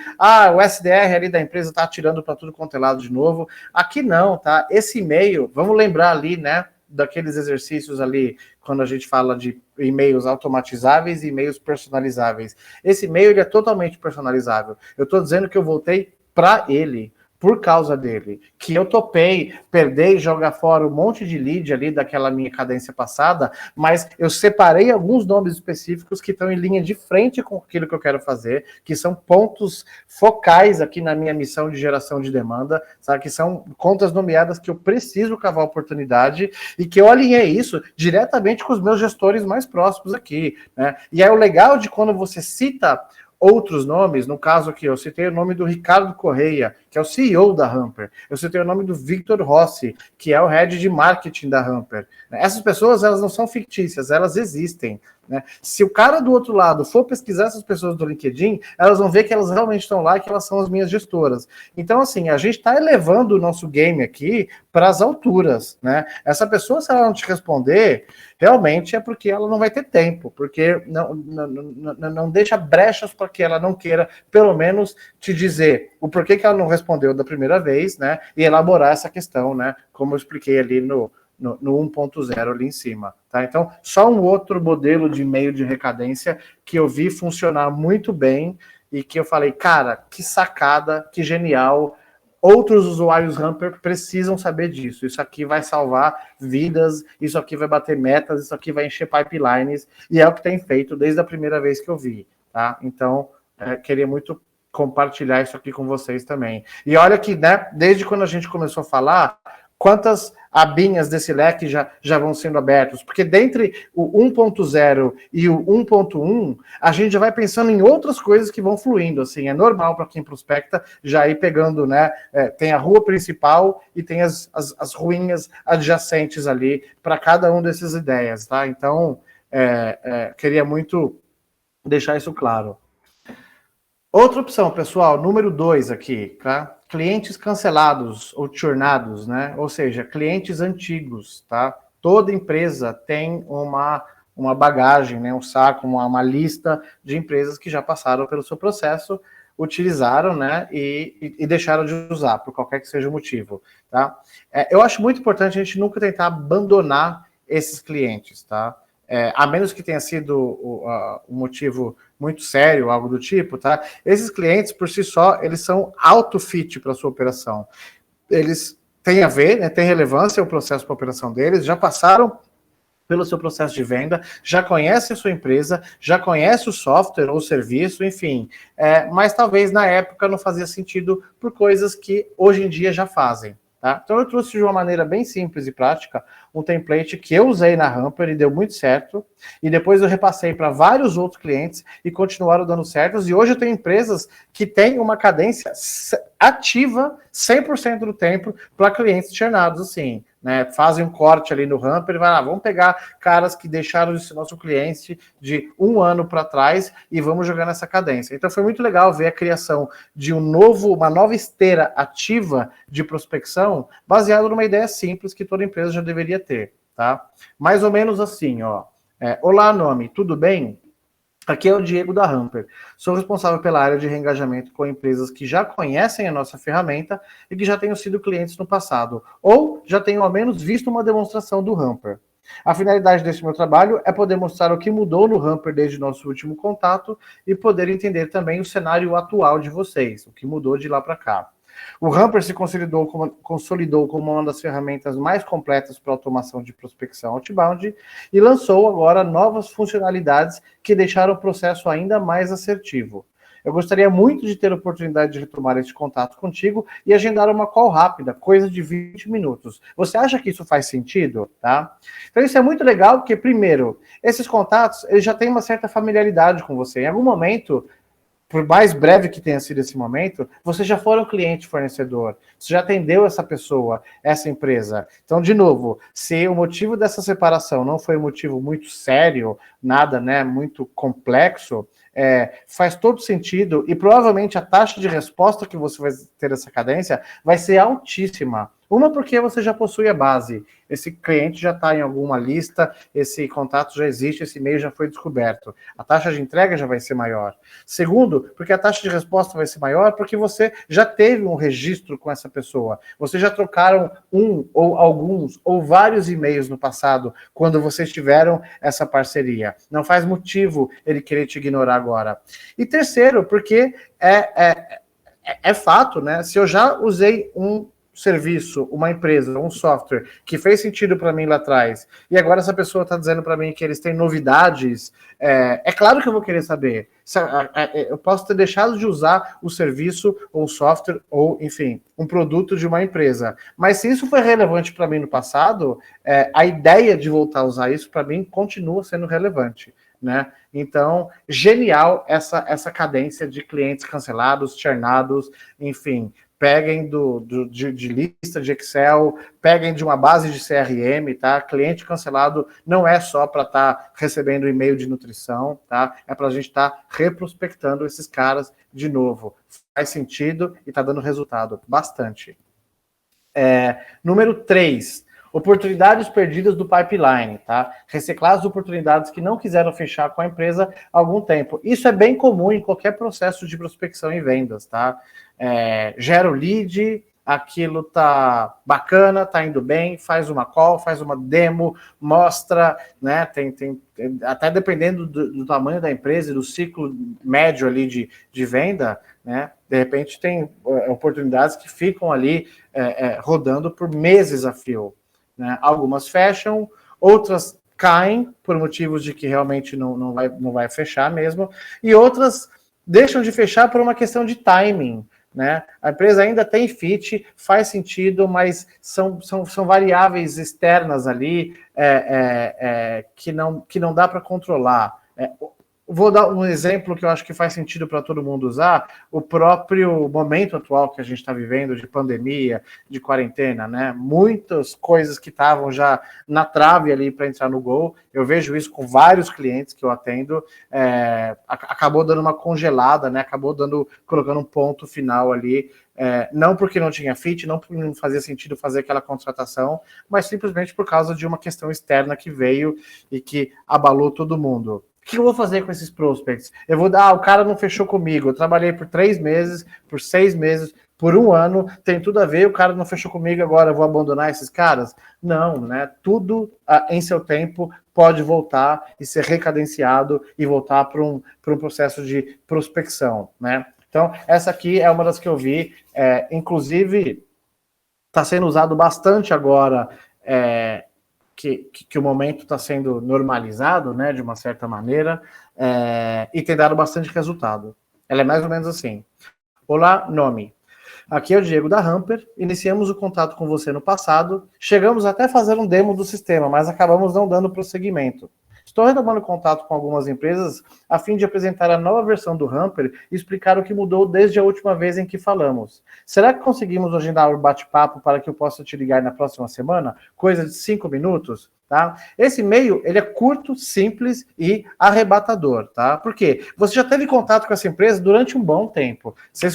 o SDR ali da empresa está atirando para tudo quanto é lado de novo. Aqui não, tá? Esse e-mail, vamos lembrar ali, né, daqueles exercícios ali, quando a gente fala de e-mails automatizáveis e e-mails personalizáveis. Esse e-mail ele é totalmente personalizável. Eu estou dizendo que eu voltei para ele, por causa dele, que eu topei perder e jogar fora um monte de lead ali daquela minha cadência passada, mas eu separei alguns nomes específicos que estão em linha de frente com aquilo que eu quero fazer, que são pontos focais aqui na minha missão de geração de demanda, sabe? Que são contas nomeadas que eu preciso cavar oportunidade e que eu alinhei isso diretamente com os meus gestores mais próximos aqui, né? E é o legal de quando você cita outros nomes, no caso aqui, eu citei o nome do Ricardo Correia, que é o CEO da Hamper. Eu citei o nome do Victor Rossi, que é o head de marketing da Hamper. Essas pessoas, elas não são fictícias, elas existem. Né? Se o cara do outro lado for pesquisar essas pessoas do LinkedIn, elas vão ver que elas realmente estão lá e que elas são as minhas gestoras. Então, assim, a gente está elevando o nosso game aqui para as alturas. Né? Essa pessoa, se ela não te responder, realmente é porque ela não vai ter tempo, porque não deixa brechas para que ela não queira, pelo menos, te dizer o porquê que ela não respondeu da primeira vez, né? E elaborar essa questão, né? Como eu expliquei ali no 1.0 ali em cima, tá? Então, só um outro modelo de e-mail de recadência que eu vi funcionar muito bem e que eu falei, cara, que sacada, que genial. Outros usuários Hamper precisam saber disso. Isso aqui vai salvar vidas, isso aqui vai bater metas, isso aqui vai encher pipelines, e é o que tem feito desde a primeira vez que eu vi, tá? Então, queria muito compartilhar isso aqui com vocês também. E olha que, né, desde quando a gente começou a falar, quantas abinhas desse leque já vão sendo abertos, porque dentre o 1.0 e o 1.1, a gente já vai pensando em outras coisas que vão fluindo, assim, é normal para quem prospecta já ir pegando, né, tem a rua principal e tem as ruinhas adjacentes ali para cada um dessas ideias, tá? Então, queria muito deixar isso claro. Outra opção, pessoal, número 2 aqui, tá? Clientes cancelados ou churnados, né? Ou seja, clientes antigos, tá? Toda empresa tem uma bagagem, né? Um saco, uma lista de empresas que já passaram pelo seu processo, utilizaram, né? E deixaram de usar, por qualquer que seja o motivo, tá? Eu acho muito importante a gente nunca tentar abandonar esses clientes, tá? A menos que tenha sido um motivo muito sério, algo do tipo, tá? Esses clientes, por si só, eles são auto-fit para a sua operação. Eles têm a ver, né, tem relevância o processo para a operação deles, já passaram pelo seu processo de venda, já conhece a sua empresa, já conhece o software ou o serviço, enfim, mas talvez na época não fazia sentido por coisas que hoje em dia já fazem. Tá? Então eu trouxe de uma maneira bem simples e prática um template que eu usei na Hamper e deu muito certo, e depois eu repassei para vários outros clientes e continuaram dando certos, e hoje eu tenho empresas que têm uma cadência ativa 100% do tempo para clientes churnados, assim, né? Fazem um corte ali no Hamper e vai lá, vamos pegar caras que deixaram de ser nosso cliente de 1 ano para trás e vamos jogar nessa cadência. Então foi muito legal ver a criação de uma nova esteira ativa de prospecção baseado numa ideia simples que toda empresa já deveria ter, tá? Mais ou menos assim, ó. Olá, nome, tudo bem? Aqui é o Diego da Hamper. Sou responsável pela área de reengajamento com empresas que já conhecem a nossa ferramenta e que já tenham sido clientes no passado, ou já tenham ao menos visto uma demonstração do Hamper. A finalidade desse meu trabalho é poder mostrar o que mudou no Hamper desde o nosso último contato e poder entender também o cenário atual de vocês, o que mudou de lá para cá. O Hamper se consolidou como uma das ferramentas mais completas para automação de prospecção outbound e lançou agora novas funcionalidades que deixaram o processo ainda mais assertivo. Eu gostaria muito de ter a oportunidade de retomar esse contato contigo e agendar uma call rápida, coisa de 20 minutos. Você acha que isso faz sentido? Tá? Então isso é muito legal, porque, primeiro, esses contatos, eles já têm uma certa familiaridade com você. Em algum momento, por mais breve que tenha sido esse momento, você já foi um cliente fornecedor, você já atendeu essa pessoa, essa empresa. Então, de novo, se o motivo dessa separação não foi um motivo muito sério, nada, né, muito complexo, faz todo sentido e provavelmente a taxa de resposta que você vai ter essa cadência vai ser altíssima. Uma, porque você já possui a base, esse cliente já está em alguma lista, esse contato já existe, esse e-mail já foi descoberto. A taxa de entrega já vai ser maior. Segundo, porque a taxa de resposta vai ser maior, porque você já teve um registro com essa pessoa. Vocês já trocaram um, ou alguns, ou vários e-mails no passado, quando vocês tiveram essa parceria. Não faz motivo ele querer te ignorar agora. E terceiro, porque é fato, né? Se eu já usei um serviço, uma empresa, um software que fez sentido para mim lá atrás, e agora essa pessoa está dizendo para mim que eles têm novidades, claro que eu vou querer saber. Eu posso ter deixado de usar o serviço, ou software, ou, enfim, um produto de uma empresa. Mas se isso foi relevante para mim no passado, a ideia de voltar a usar isso, para mim, continua sendo relevante. Né? Então, genial essa cadência de clientes cancelados, churnados, enfim, peguem de lista de Excel, peguem de uma base de CRM, tá? Cliente cancelado não é só para estar recebendo e-mail de nutrição, tá? É para a gente estar reprospectando esses caras de novo. Faz sentido e está dando resultado, bastante. Número 3, oportunidades perdidas do pipeline, tá? Reciclar as oportunidades que não quiseram fechar com a empresa há algum tempo. Isso é bem comum em qualquer processo de prospecção e vendas, tá? Gera o lead, aquilo tá bacana, tá indo bem, faz uma call, faz uma demo, mostra, né? Até dependendo do tamanho da empresa e do ciclo médio ali de venda, né? De repente tem oportunidades que ficam ali rodando por meses a fio. Né? Algumas fecham, outras caem por motivos de que realmente não vai fechar mesmo, e outras deixam de fechar por uma questão de timing. Né? A empresa ainda tem fit, faz sentido, mas são variáveis externas ali que não dá para controlar. Vou dar um exemplo que eu acho que faz sentido para todo mundo usar, o próprio momento atual que a gente está vivendo, de pandemia, de quarentena, né? Muitas coisas que estavam já na trave ali para entrar no Go, eu vejo isso com vários clientes que eu atendo, acabou dando uma congelada, né? Acabou colocando um ponto final ali, não porque não tinha fit, não porque não fazia sentido fazer aquela contratação, mas simplesmente por causa de uma questão externa que veio e que abalou todo mundo. O que eu vou fazer com esses prospects? Eu vou dar, o cara não fechou comigo, eu trabalhei por 3 meses, por 6 meses, por 1 ano, tem tudo a ver, o cara não fechou comigo, agora eu vou abandonar esses caras? Não, né? Tudo em seu tempo pode voltar e ser recadenciado e voltar para um processo de prospecção, né? Então, essa aqui é uma das que eu vi, inclusive está sendo usado bastante agora, que o momento está sendo normalizado, né, de uma certa maneira, e tem dado bastante resultado. Ela é mais ou menos assim. Olá, nome. Aqui é o Diego da Hamper, iniciamos o contato com você no passado, chegamos até a fazer um demo do sistema, mas acabamos não dando prosseguimento. Estou retomando contato com algumas empresas a fim de apresentar a nova versão do Hamper e explicar o que mudou desde a última vez em que falamos. Será que conseguimos agendar um bate-papo para que eu possa te ligar na próxima semana? Coisa de 5 minutos? Tá? Esse e-mail, ele é curto, simples e arrebatador, tá? Por quê? Você já teve contato com essa empresa durante um bom tempo. Vocês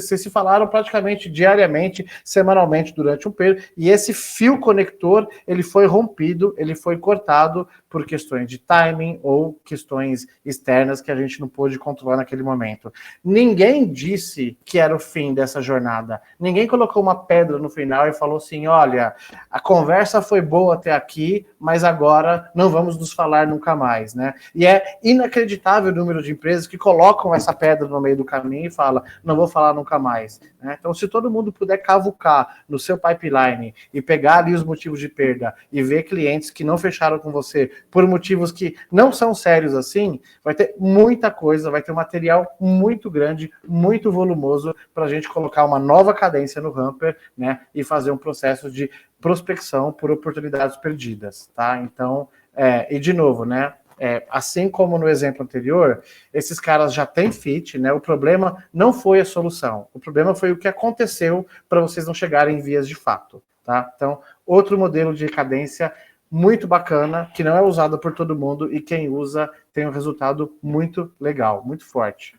se falaram praticamente diariamente, semanalmente durante um período, e esse fio conector, ele foi rompido, ele foi cortado por questões de timing ou questões externas que a gente não pôde controlar naquele momento. Ninguém disse que era o fim dessa jornada. Ninguém colocou uma pedra no final e falou assim, olha, a conversa foi boa até aqui, aqui, mas agora não vamos nos falar nunca mais, né? E é inacreditável o número de empresas que colocam essa pedra no meio do caminho e falam, não vou falar nunca mais, né? Então, se todo mundo puder cavucar no seu pipeline e pegar ali os motivos de perda e ver clientes que não fecharam com você por motivos que não são sérios assim, vai ter muita coisa, vai ter um material muito grande, muito volumoso para a gente colocar uma nova cadência no Hamper, né? E fazer um processo de prospecção por oportunidades perdidas, tá? Então, e de novo, né? Assim como no exemplo anterior, esses caras já têm fit, né? O problema não foi a solução, o problema foi o que aconteceu para vocês não chegarem em vias de fato, tá? Então, outro modelo de cadência muito bacana, que não é usado por todo mundo e quem usa tem um resultado muito legal, muito forte.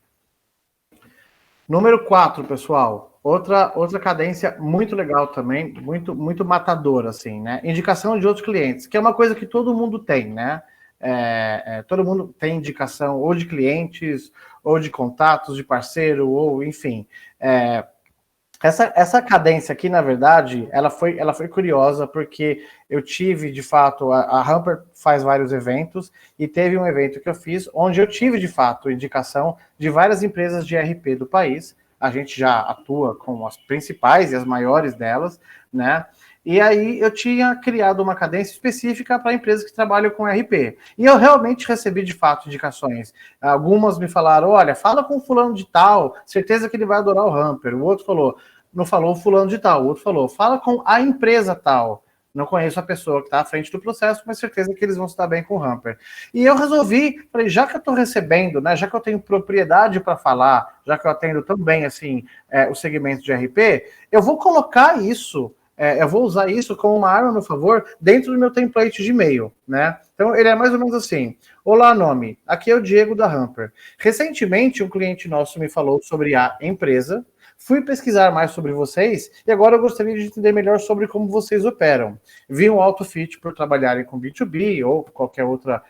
Número 4, pessoal. Outra cadência muito legal também, muito matadora, assim, né? Indicação de outros clientes, que é uma coisa que todo mundo tem, né? Todo mundo tem indicação ou de clientes, ou de contatos, de parceiro, ou enfim. Essa cadência aqui, na verdade, ela foi curiosa, porque eu tive, de fato, a Hamper faz vários eventos, e teve um evento que eu fiz, onde eu tive, de fato, indicação de várias empresas de RP do país. A gente já atua com as principais e as maiores delas, né? E aí eu tinha criado uma cadência específica para empresas que trabalham com RP. E eu realmente recebi, de fato, indicações. Algumas me falaram, olha, fala com fulano de tal, certeza que ele vai adorar o Hamper. O outro falou, não falou fulano de tal. O outro falou, fala com a empresa tal. Não conheço a pessoa que está à frente do processo, mas certeza que eles vão se dar bem com o Hamper. E eu resolvi, falei, já que eu estou recebendo, né, já que eu tenho propriedade para falar, já que eu atendo tão bem assim, o segmento de RP, eu vou colocar isso, eu vou usar isso como uma arma, meu favor, dentro do meu template de e-mail, né? Então, ele é mais ou menos assim. Olá, nome. Aqui é o Diego da Hamper. Recentemente, um cliente nosso me falou sobre a empresa. Fui pesquisar mais sobre vocês e agora eu gostaria de entender melhor sobre como vocês operam. Vi um alto fit por trabalharem com B2B ou qualquer outra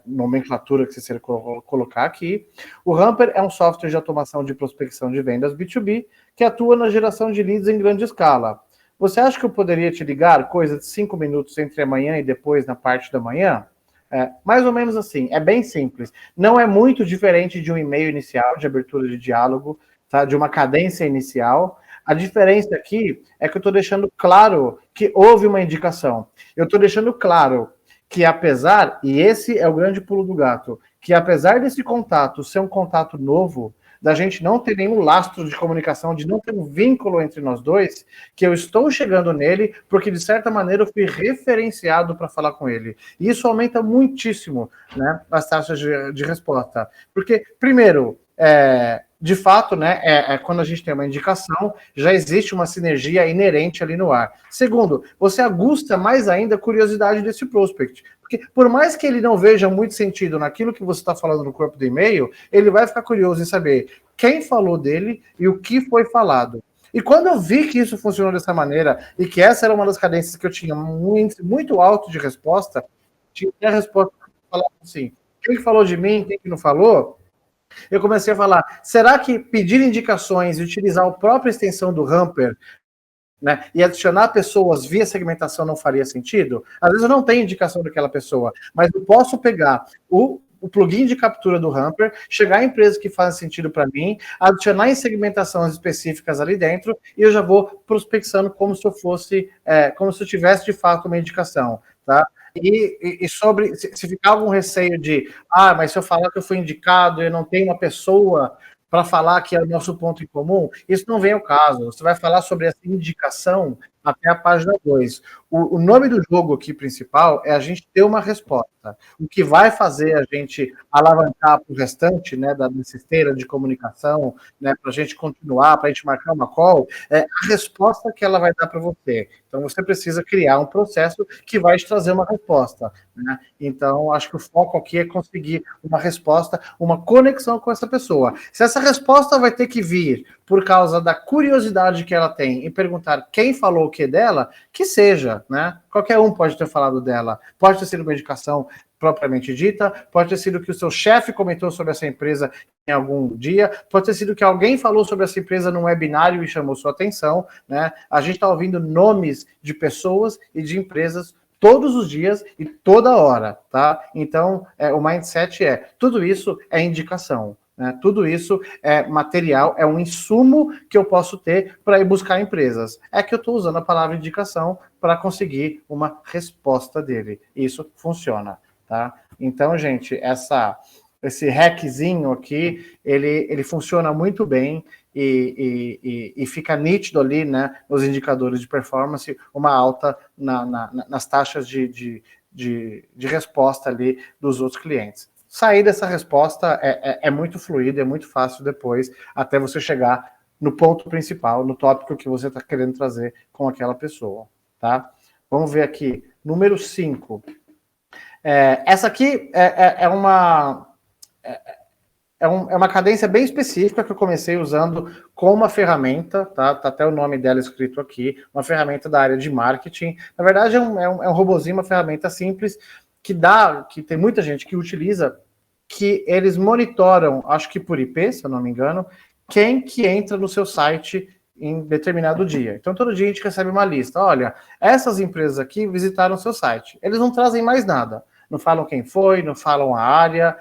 nomenclatura que você colocar aqui. O Hamper é um software de automação de prospecção de vendas B2B que atua na geração de leads em grande escala. Você acha que eu poderia te ligar coisa de 5 minutos entre amanhã e depois na parte da manhã? Mais ou menos assim, é bem simples. Não é muito diferente de um e-mail inicial de abertura de diálogo, tá? De uma cadência inicial. A diferença aqui é que eu estou deixando claro que houve uma indicação. Eu estou deixando claro que apesar, e esse é o grande pulo do gato, que apesar desse contato ser um contato novo, da gente não ter nenhum lastro de comunicação, de não ter um vínculo entre nós dois, que eu estou chegando nele porque, de certa maneira, eu fui referenciado para falar com ele. E isso aumenta muitíssimo, né, as taxas de resposta. Porque, primeiro, de fato, né, quando a gente tem uma indicação, já existe uma sinergia inerente ali no ar. Segundo, você aguça mais ainda a curiosidade desse prospect. Porque por mais que ele não veja muito sentido naquilo que você está falando no corpo do e-mail, ele vai ficar curioso em saber quem falou dele e o que foi falado. E quando eu vi que isso funcionou dessa maneira, e que essa era uma das cadências que eu tinha muito alto de resposta, tinha a resposta que falava assim, quem falou de mim, quem que não falou, eu comecei a falar, será que pedir indicações e utilizar a própria extensão do Hamper, né, e adicionar pessoas via segmentação não faria sentido? Às vezes eu não tenho indicação daquela pessoa, mas eu posso pegar o plugin de captura do Hamper, chegar em empresas que fazem sentido para mim, adicionar em segmentações específicas ali dentro, e eu já vou prospectando como se eu fosse, como se eu tivesse de fato uma indicação, tá? E sobre, se ficar algum receio de, mas se eu falar que eu fui indicado e eu não tenho uma pessoa para falar que é o nosso ponto em comum, isso não vem ao caso. Você vai falar sobre essa indicação até a página 2. O nome do jogo aqui principal é a gente ter uma resposta. O que vai fazer a gente alavancar para o restante, né, dessa esteira de comunicação, né, para a gente continuar, para a gente marcar uma call, é a resposta que ela vai dar para você. Então, você precisa criar um processo que vai te trazer uma resposta, né? Então, acho que o foco aqui é conseguir uma resposta, uma conexão com essa pessoa. Se essa resposta vai ter que vir por causa da curiosidade que ela tem em perguntar quem falou o que dela, que seja, né? Qualquer um pode ter falado dela. Pode ter sido uma indicação propriamente dita, pode ter sido que o seu chefe comentou sobre essa empresa em algum dia, pode ter sido que alguém falou sobre essa empresa num webinário e chamou sua atenção, né? A gente está ouvindo nomes de pessoas e de empresas todos os dias e toda hora, tá? Então, o mindset tudo isso é indicação, né? Tudo isso é material, é um insumo que eu posso ter para ir buscar empresas. É que eu estou usando a palavra indicação para conseguir uma resposta dele. Isso funciona, tá? Então, gente, esse hackzinho aqui, ele funciona muito bem e fica nítido ali, né, nos indicadores de performance, uma alta nas taxas de resposta ali dos outros clientes. Sair dessa resposta é muito fluido, é muito fácil depois, até você chegar no ponto principal, no tópico que você está querendo trazer com aquela pessoa, tá? Vamos ver aqui, número 5. Essa aqui é uma cadência bem específica que eu comecei usando com uma ferramenta, tá? Tá até o nome dela escrito aqui, uma ferramenta da área de marketing. Na verdade, é um robozinho, uma ferramenta simples que tem muita gente que utiliza, que eles monitoram, acho que por IP, se eu não me engano, quem que entra no seu site em determinado dia. Então, todo dia a gente recebe uma lista. Olha, essas empresas aqui visitaram o seu site. Eles não trazem mais nada. Não falam quem foi, não falam a área,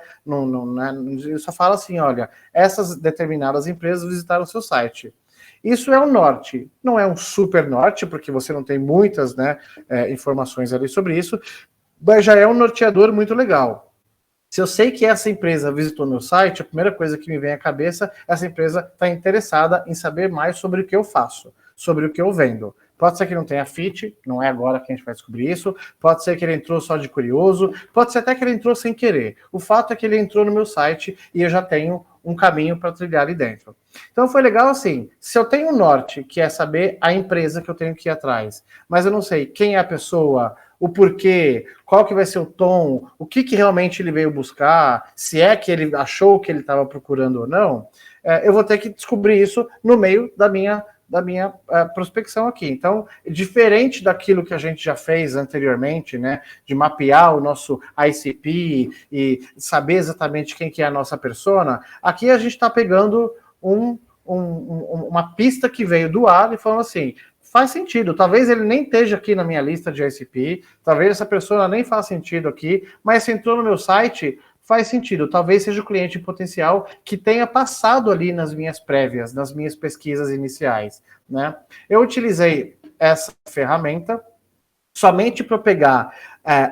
só fala assim, olha, essas determinadas empresas visitaram o seu site. Isso é um norte. Não é um super norte, porque você não tem muitas, né, informações ali sobre isso, mas já é um norteador muito legal. Se eu sei que essa empresa visitou meu site, a primeira coisa que me vem à cabeça, essa empresa está interessada em saber mais sobre o que eu faço, sobre o que eu vendo. Pode ser que não tenha fit, não é agora que a gente vai descobrir isso. Pode ser que ele entrou só de curioso, pode ser até que ele entrou sem querer. O fato é que ele entrou no meu site e eu já tenho um caminho para trilhar ali dentro. Então foi legal assim, se eu tenho um norte, que é saber a empresa que eu tenho que ir atrás, mas eu não sei quem é a pessoa, o porquê, qual que vai ser o tom, o que realmente ele veio buscar, se é que ele achou que ele estava procurando ou não, eu vou ter que descobrir isso no meio da minha prospecção aqui. Então, diferente daquilo que a gente já fez anteriormente, né, de mapear o nosso ICP e saber exatamente quem que é a nossa persona, aqui a gente está pegando uma pista que veio do ar e falando assim, faz sentido, talvez ele nem esteja aqui na minha lista de ICP, talvez essa persona nem faça sentido aqui, mas se entrou no meu site, faz sentido, talvez seja o cliente potencial que tenha passado ali nas minhas prévias, nas minhas pesquisas iniciais, né? Eu utilizei essa ferramenta somente para pegar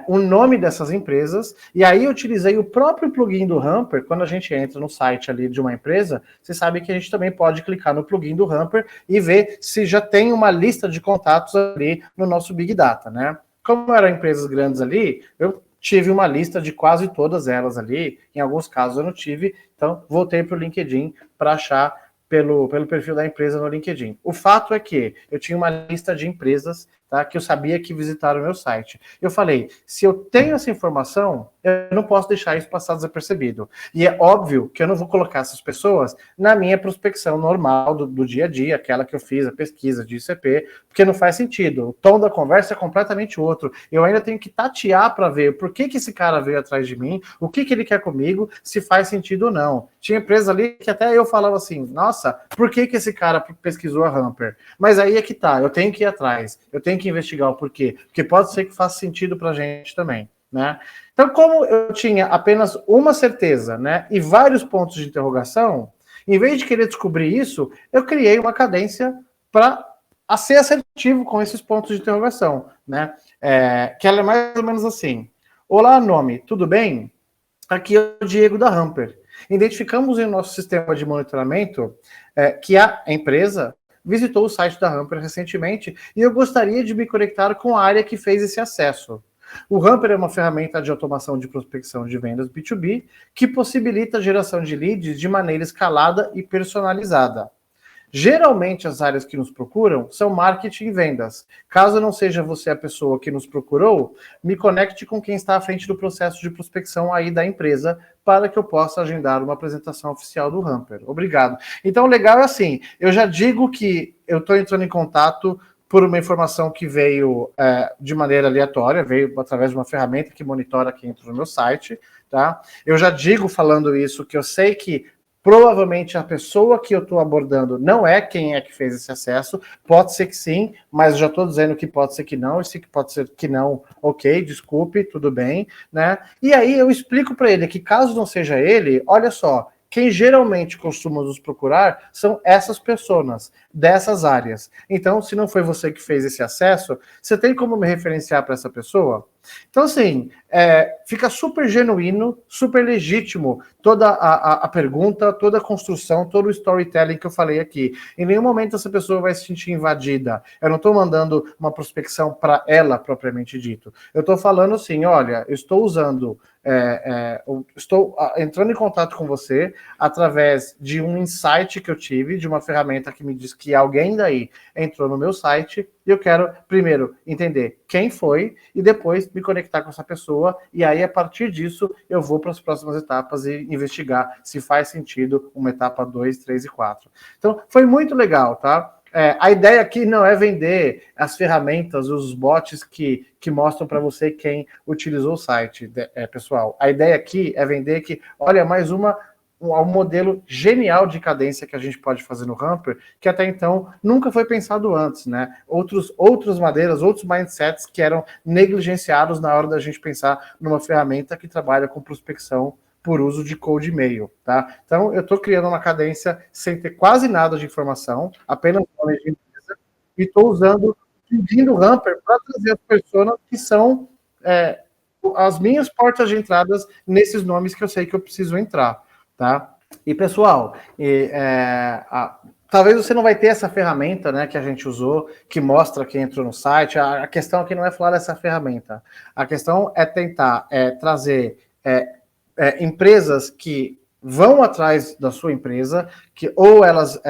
o nome dessas empresas, e aí eu utilizei o próprio plugin do Hamper. Quando a gente entra no site ali de uma empresa, você sabe que a gente também pode clicar no plugin do Hamper e ver se já tem uma lista de contatos ali no nosso Big Data, né? Como eram empresas grandes ali, eu tive uma lista de quase todas elas ali, em alguns casos eu não tive, então voltei para o LinkedIn para achar pelo perfil da empresa no LinkedIn. O fato é que eu tinha uma lista de empresas, tá, que eu sabia que visitaram o meu site. Eu falei, se eu tenho essa informação, eu não posso deixar isso passar desapercebido. E é óbvio que eu não vou colocar essas pessoas na minha prospecção normal do dia a dia, aquela que eu fiz, a pesquisa de ICP, porque não faz sentido. O tom da conversa é completamente outro. Eu ainda tenho que tatear para ver por que esse cara veio atrás de mim, o que ele quer comigo, se faz sentido ou não. Tinha empresa ali que até eu falava assim, nossa, por que esse cara pesquisou a Hamper? Mas aí é que tá, eu tenho que ir atrás, eu tenho que investigar o porquê, porque pode ser que faça sentido para a gente também, né? Então, como eu tinha apenas uma certeza, né, e vários pontos de interrogação, em vez de querer descobrir isso, eu criei uma cadência para ser assertivo com esses pontos de interrogação, né? Que ela é mais ou menos assim: olá, nome, tudo bem? Aqui é o Diego da Hamper. Identificamos em nosso sistema de monitoramento que a empresa visitou o site da Hamper recentemente e eu gostaria de me conectar com a área que fez esse acesso. O Hamper é uma ferramenta de automação de prospecção de vendas B2B que possibilita a geração de leads de maneira escalada e personalizada. Geralmente, as áreas que nos procuram são marketing e vendas. Caso não seja você a pessoa que nos procurou, me conecte com quem está à frente do processo de prospecção aí da empresa para que eu possa agendar uma apresentação oficial do Hamper. Obrigado. Então, o legal é assim, eu já digo que eu estou entrando em contato por uma informação que veio de maneira aleatória, veio através de uma ferramenta que monitora quem entra no meu site, tá? Eu já digo falando isso que eu sei que Provavelmente a pessoa que eu estou abordando não é quem é que fez esse acesso, pode ser que sim, mas já estou dizendo que pode ser que não, e se pode ser que não, ok, desculpe, tudo bem, né? E aí eu explico para ele que caso não seja ele, olha só, quem geralmente costuma nos procurar são essas pessoas, dessas áreas. Então, se não foi você que fez esse acesso, você tem como me referenciar para essa pessoa? Então, assim, fica super genuíno, super legítimo toda a pergunta, toda a construção, todo o storytelling que eu falei aqui. Em nenhum momento essa pessoa vai se sentir invadida. Eu não estou mandando uma prospecção para ela, propriamente dito. Eu estou falando assim, olha, eu estou usando... estou entrando em contato com você através de um insight que eu tive, de uma ferramenta que me diz que alguém daí entrou no meu site, e eu quero, primeiro, entender quem foi, e depois me conectar com essa pessoa, e aí, a partir disso, eu vou para as próximas etapas e investigar se faz sentido uma etapa 2, 3 e 4. Então, foi muito legal, tá? A ideia aqui não é vender as ferramentas, os bots que mostram para você quem utilizou o site, pessoal. A ideia aqui é vender que, olha, mais um modelo genial de cadência que a gente pode fazer no Hamper, que até então nunca foi pensado antes, né? Outras maneiras, outros mindsets que eram negligenciados na hora da gente pensar numa ferramenta que trabalha com prospecção por uso de cold e-mail, tá? Então, eu estou criando uma cadência sem ter quase nada de informação, apenas nome de empresa, e estou pedindo o Hamper para trazer as pessoas que são as minhas portas de entradas nesses nomes que eu sei que eu preciso entrar, tá? E, pessoal, talvez você não vai ter essa ferramenta, né, que a gente usou, que mostra quem entrou no site. A questão aqui não é falar dessa ferramenta. A questão é tentar trazer empresas que vão atrás da sua empresa, que ou elas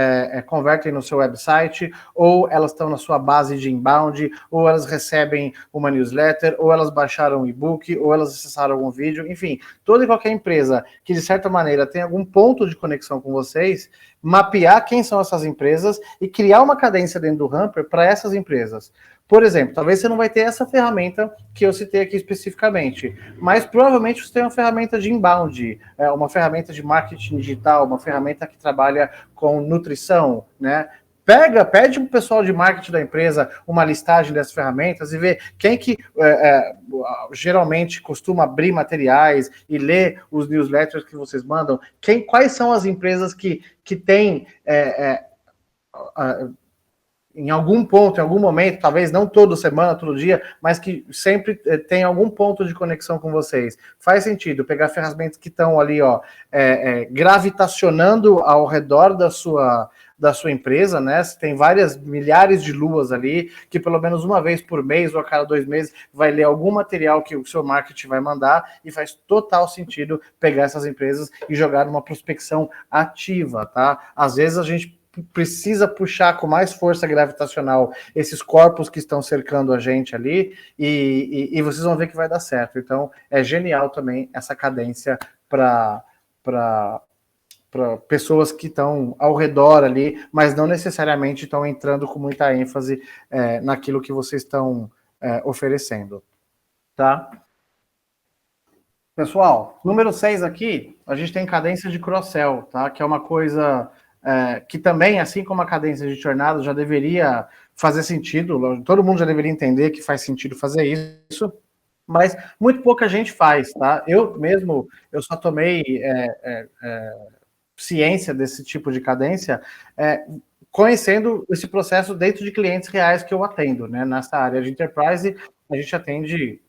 convertem no seu website, ou elas estão na sua base de inbound, ou elas recebem uma newsletter, ou elas baixaram um e-book, ou elas acessaram algum vídeo, enfim, toda e qualquer empresa que, de certa maneira, tem algum ponto de conexão com vocês, mapear quem são essas empresas e criar uma cadência dentro do Hamper para essas empresas. Por exemplo, talvez você não vai ter essa ferramenta que eu citei aqui especificamente, mas provavelmente você tem uma ferramenta de inbound, uma ferramenta de marketing digital, uma ferramenta que trabalha com nutrição, né? Pede para o pessoal de marketing da empresa uma listagem dessas ferramentas e vê quem que geralmente costuma abrir materiais e ler os newsletters que vocês mandam, quais são as empresas que têm... em algum ponto, em algum momento, talvez não toda semana, todo dia, mas que sempre tem algum ponto de conexão com vocês. Faz sentido pegar ferramentas que estão ali, gravitacionando ao redor da sua empresa, né? Você tem milhares de luas ali, que pelo menos uma vez por mês ou a cada 2 meses vai ler algum material que o seu marketing vai mandar, e faz total sentido pegar essas empresas e jogar numa prospecção ativa, tá? Às vezes a gente precisa puxar com mais força gravitacional esses corpos que estão cercando a gente ali, e vocês vão ver que vai dar certo. Então, é genial também essa cadência para pessoas que estão ao redor ali, mas não necessariamente estão entrando com muita ênfase naquilo que vocês estão oferecendo. Tá? Pessoal, número 6 aqui, a gente tem cadência de cross-sell, tá? Que é uma coisa... que também, assim como a cadência de jornada, já deveria fazer sentido, todo mundo já deveria entender que faz sentido fazer isso, mas muito pouca gente faz, tá? Eu só tomei ciência desse tipo de cadência conhecendo esse processo dentro de clientes reais que eu atendo, né? Nessa área de enterprise, a gente atende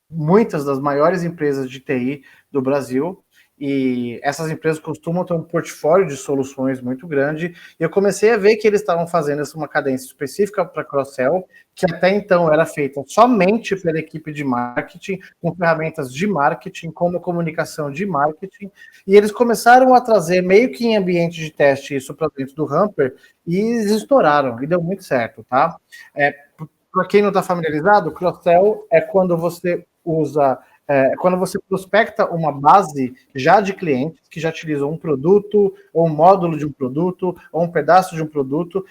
muitas das maiores empresas de TI do Brasil, e essas empresas costumam ter um portfólio de soluções muito grande, e eu comecei a ver que eles estavam fazendo uma cadência específica para cross-sell, que até então era feita somente pela equipe de marketing, com ferramentas de marketing, como comunicação de marketing, e eles começaram a trazer meio que em ambiente de teste isso para dentro do Hamper, e eles estouraram, e deu muito certo, tá? Para quem não está familiarizado, cross-sell é quando você usa... quando você prospecta uma base já de clientes que já utilizam um produto, ou um módulo de um produto, ou um pedaço de um produto,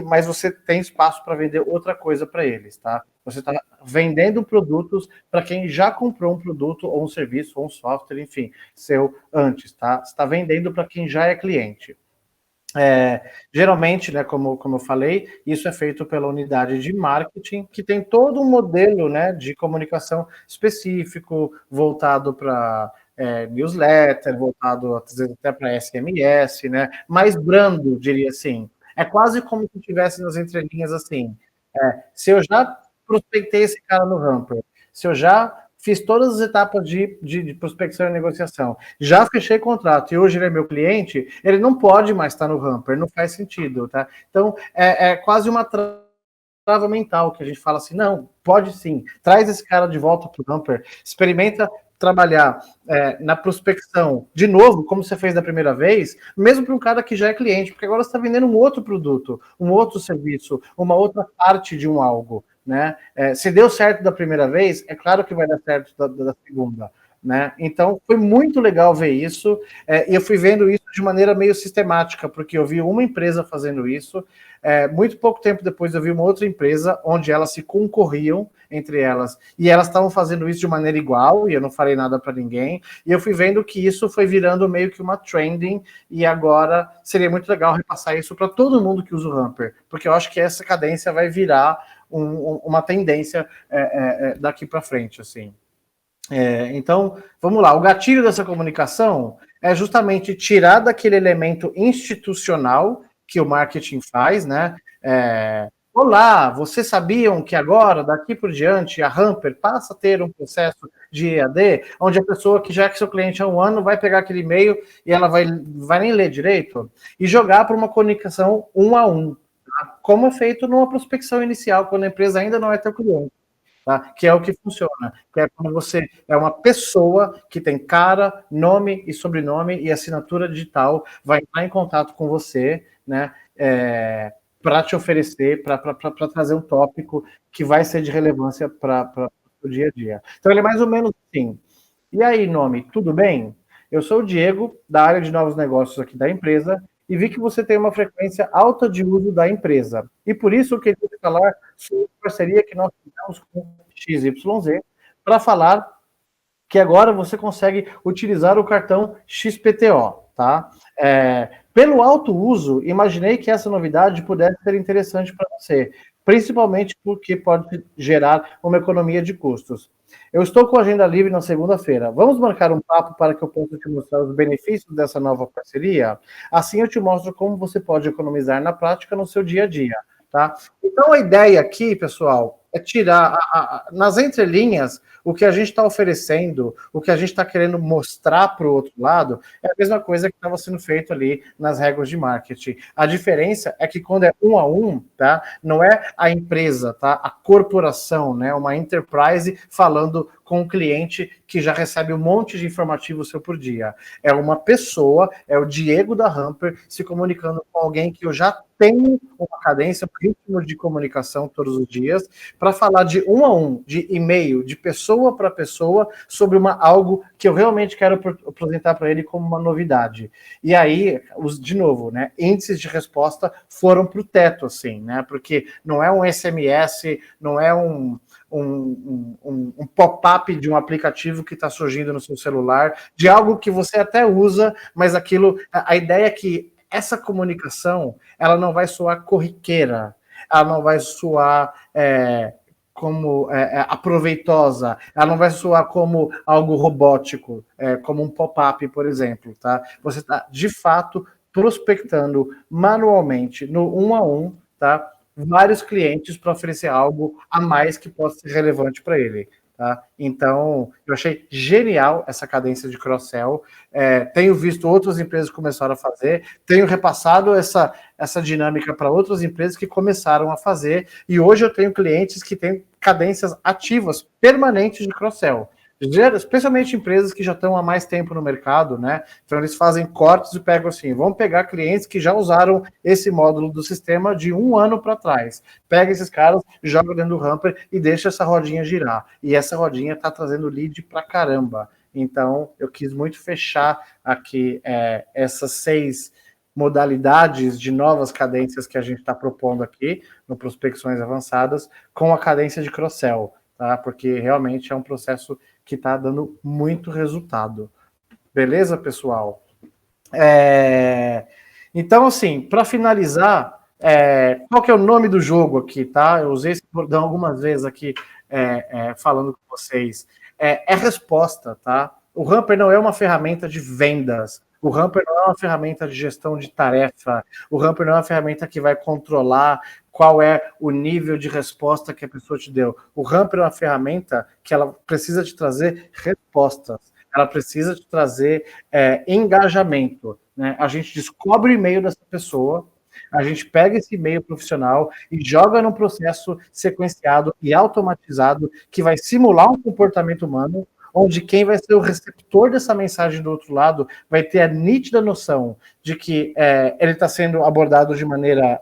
mas você tem espaço para vender outra coisa para eles, tá? Você está vendendo produtos para quem já comprou um produto ou um serviço ou um software, enfim, seu antes, tá? Você está vendendo para quem já é cliente. Geralmente, né, como eu falei, isso é feito pela unidade de marketing, que tem todo um modelo, né, de comunicação específico, voltado para newsletter, voltado às vezes até para SMS, né, mais brando, diria assim. É quase como se tivesse nas entrelinhas assim. Se eu já prospectei esse cara no Hamper, se eu já fiz todas as etapas de prospecção e negociação, já fechei contrato e hoje ele é meu cliente, ele não pode mais estar no Hamper, não faz sentido, tá? Então, é quase uma trava mental que a gente fala assim, não, pode sim, traz esse cara de volta para o Hamper, experimenta trabalhar na prospecção de novo, como você fez da primeira vez, mesmo para um cara que já é cliente, porque agora você está vendendo um outro produto, um outro serviço, uma outra parte de um algo, né? Se deu certo da primeira vez, é claro que vai dar certo da segunda. Né? Então foi muito legal ver isso, e eu fui vendo isso de maneira meio sistemática, porque eu vi uma empresa fazendo isso, muito pouco tempo depois eu vi uma outra empresa onde elas se concorriam entre elas, e elas estavam fazendo isso de maneira igual, e eu não falei nada para ninguém, e eu fui vendo que isso foi virando meio que uma trending, e agora seria muito legal repassar isso para todo mundo que usa o Hamper, porque eu acho que essa cadência vai virar uma tendência daqui para frente, assim. Então, vamos lá. O gatilho dessa comunicação é justamente tirar daquele elemento institucional que o marketing faz, né? Olá, vocês sabiam que agora, daqui por diante, a Hamper passa a ter um processo de EAD, onde a pessoa que já é seu cliente há um ano vai pegar aquele e-mail e ela vai nem ler direito e jogar para uma comunicação um a um, tá? Como é feito numa prospecção inicial, quando a empresa ainda não é teu cliente. Tá? Que é o que funciona, que é quando você é uma pessoa que tem cara, nome e sobrenome e assinatura digital, vai entrar em contato com você, né, para te oferecer, para trazer um tópico que vai ser de relevância para o dia a dia. Então ele é mais ou menos assim. E aí, nome, tudo bem? Eu sou o Diego, da área de novos negócios aqui da empresa, e vi que você tem uma frequência alta de uso da empresa. E por isso eu queria falar sobre a parceria que nós fizemos com XYZ, para falar que agora você consegue utilizar o cartão XPTO, tá? Pelo alto uso, imaginei que essa novidade pudesse ser interessante para você, principalmente porque pode gerar uma economia de custos. Eu estou com a agenda livre na segunda-feira. Vamos marcar um papo para que eu possa te mostrar os benefícios dessa nova parceria? Assim eu te mostro como você pode economizar na prática no seu dia a dia, tá? Então a ideia aqui, pessoal, é tirar nas entrelinhas o que a gente está oferecendo, o que a gente está querendo mostrar para o outro lado, é a mesma coisa que estava sendo feito ali nas regras de marketing. A diferença é que quando é um a um, tá? Não é a empresa, tá? A corporação, né? Uma enterprise falando com o cliente que já recebe um monte de informativo seu por dia. É uma pessoa, é o Diego da Hamper se comunicando com alguém que eu já tenho uma cadência, um ritmo de comunicação todos os dias, para falar de um a um, de e-mail, de pessoa para pessoa, sobre algo que eu realmente quero apresentar para ele como uma novidade. E aí, de novo, né, índices de resposta foram para o teto, assim, né, porque não é um SMS, não é um pop-up de um aplicativo que está surgindo no seu celular, de algo que você até usa, mas aquilo, a ideia é que essa comunicação, ela não vai soar corriqueira, ela não vai soar como aproveitosa, ela não vai soar como algo robótico, como um pop-up, por exemplo, tá? Você está, de fato, prospectando manualmente, no um a um, tá? Vários clientes para oferecer algo a mais que possa ser relevante para ele. Tá? Então, eu achei genial essa cadência de cross-sell. Tenho visto outras empresas começaram a fazer, tenho repassado essa dinâmica para outras empresas que começaram a fazer, e hoje eu tenho clientes que têm cadências ativas, permanentes de cross-sell. Especialmente empresas que já estão há mais tempo no mercado, né? Então eles fazem cortes e pegam assim, vamos pegar clientes que já usaram esse módulo do sistema de um ano para trás. Pega esses caras, joga dentro do Hamper e deixa essa rodinha girar. E essa rodinha está trazendo lead pra caramba. Então eu quis muito fechar aqui essas 6 modalidades de novas cadências que a gente está propondo aqui no Prospecções Avançadas com a cadência de cross-sell, tá? Porque realmente é um processo que está dando muito resultado. Beleza, pessoal? Então, assim, para finalizar, qual que é o nome do jogo aqui, tá? Eu usei esse bordão algumas vezes aqui falando com vocês. É resposta, tá? O Hamper não é uma ferramenta de vendas. O Hamper não é uma ferramenta de gestão de tarefa. O Hamper não é uma ferramenta que vai controlar qual é o nível de resposta que a pessoa te deu. O Hamper é uma ferramenta que ela precisa te trazer respostas. Ela precisa te trazer engajamento. Né? A gente descobre o e-mail dessa pessoa, a gente pega esse e-mail profissional e joga num processo sequenciado e automatizado que vai simular um comportamento humano, onde quem vai ser o receptor dessa mensagem do outro lado vai ter a nítida noção de que ele está sendo abordado de maneira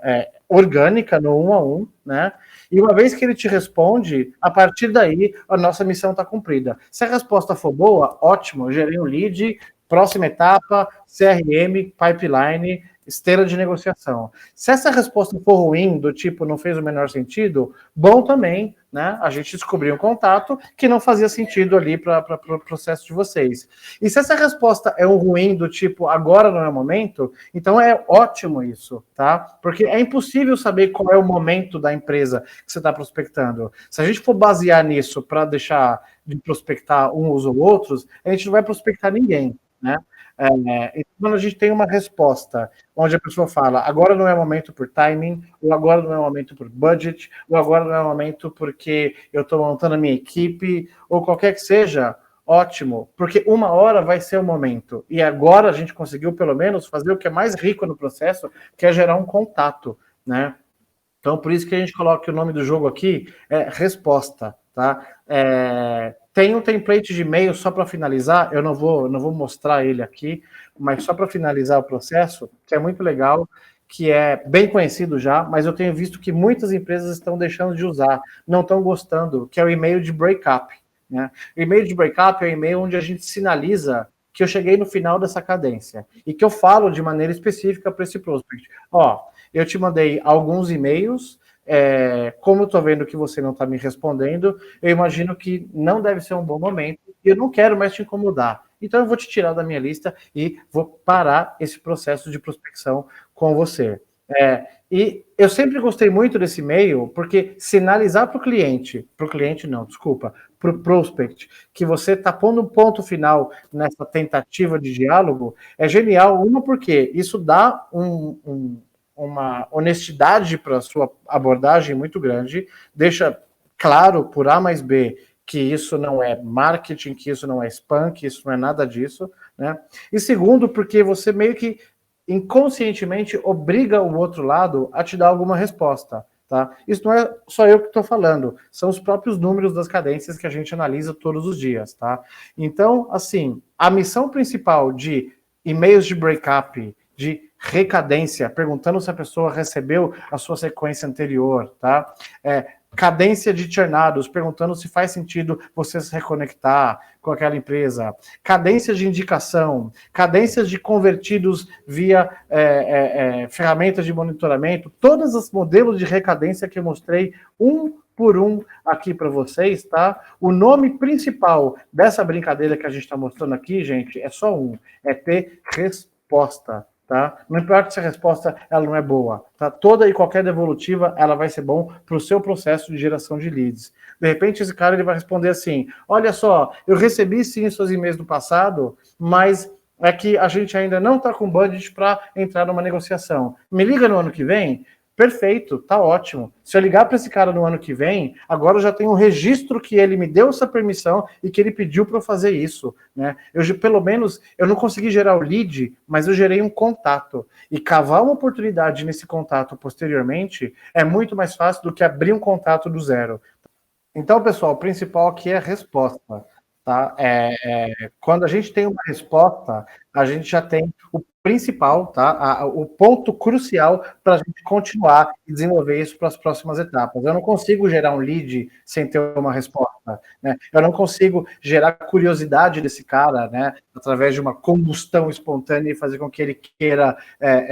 orgânica, no 1 a 1, né? E uma vez que ele te responde, a partir daí, a nossa missão está cumprida. Se a resposta for boa, ótimo, eu gerei um lead, próxima etapa, CRM, pipeline, esteira de negociação. Se essa resposta for ruim, do tipo não fez o menor sentido, bom também, né? A gente descobriu um contato que não fazia sentido ali para o processo de vocês. E se essa resposta é um ruim do tipo agora não é o momento, então é ótimo isso, tá? Porque é impossível saber qual é o momento da empresa que você está prospectando. Se a gente for basear nisso para deixar de prospectar uns ou outros, a gente não vai prospectar ninguém, né? Então, quando a gente tem uma resposta onde a pessoa fala agora não é momento por timing, ou agora não é momento por budget, ou agora não é momento porque eu estou montando a minha equipe, ou qualquer que seja, ótimo, porque uma hora vai ser o momento. E agora a gente conseguiu, pelo menos, fazer o que é mais rico no processo, que é gerar um contato, né? Então, por isso que a gente coloca o nome do jogo aqui, resposta, tá? Tem um template de e-mail só para finalizar, eu não vou mostrar ele aqui, mas só para finalizar o processo, que é muito legal, que é bem conhecido já, mas eu tenho visto que muitas empresas estão deixando de usar, não estão gostando, que é o e-mail de breakup, né? O e-mail de breakup é o e-mail onde a gente sinaliza que eu cheguei no final dessa cadência e que eu falo de maneira específica para esse prospect. Eu te mandei alguns e-mails, como eu estou vendo que você não está me respondendo, eu imagino que não deve ser um bom momento e eu não quero mais te incomodar. Então eu vou te tirar da minha lista e vou parar esse processo de prospecção com você. E eu sempre gostei muito desse e-mail, porque sinalizar para o cliente não, desculpa, para o prospect, que você está pondo um ponto final nessa tentativa de diálogo, é genial. Uma, porque isso dá uma honestidade para a sua abordagem muito grande, deixa claro por A mais B que isso não é marketing, que isso não é spam, que isso não é nada disso, né? E segundo, porque você meio que inconscientemente obriga o outro lado a te dar alguma resposta, tá? Isso não é só eu que estou falando, são os próprios números das cadências que a gente analisa todos os dias, tá? Então, assim, a missão principal de e-mails de breakup, de recadência, perguntando se a pessoa recebeu a sua sequência anterior, tá? Cadência de churnados, perguntando se faz sentido você se reconectar com aquela empresa. Cadência de indicação, cadências de convertidos via ferramentas de monitoramento, todos os modelos de recadência que eu mostrei um por um aqui para vocês, tá? O nome principal dessa brincadeira que a gente está mostrando aqui, gente, é só um, é ter resposta. Tá? Não importa se a resposta ela não é boa, tá? Toda e qualquer devolutiva ela vai ser bom para o seu processo de geração de leads. De repente esse cara ele vai responder assim: olha só, eu recebi sim seus e-mails do passado, mas é que a gente ainda não está com budget para entrar numa negociação. Me liga no ano que vem. Perfeito, tá ótimo. Se eu ligar para esse cara no ano que vem, agora eu já tenho um registro que ele me deu essa permissão e que ele pediu para eu fazer isso, né? Pelo menos, eu não consegui gerar o lead, mas eu gerei um contato. E cavar uma oportunidade nesse contato posteriormente é muito mais fácil do que abrir um contato do zero. Então, pessoal, o principal aqui é a resposta. Tá? Quando a gente tem uma resposta, a gente já tem o principal, tá? O ponto crucial para a gente continuar e desenvolver isso para as próximas etapas. Eu não consigo gerar um lead sem ter uma resposta, né? Eu não consigo gerar curiosidade desse cara, né? Através de uma combustão espontânea e fazer com que ele queira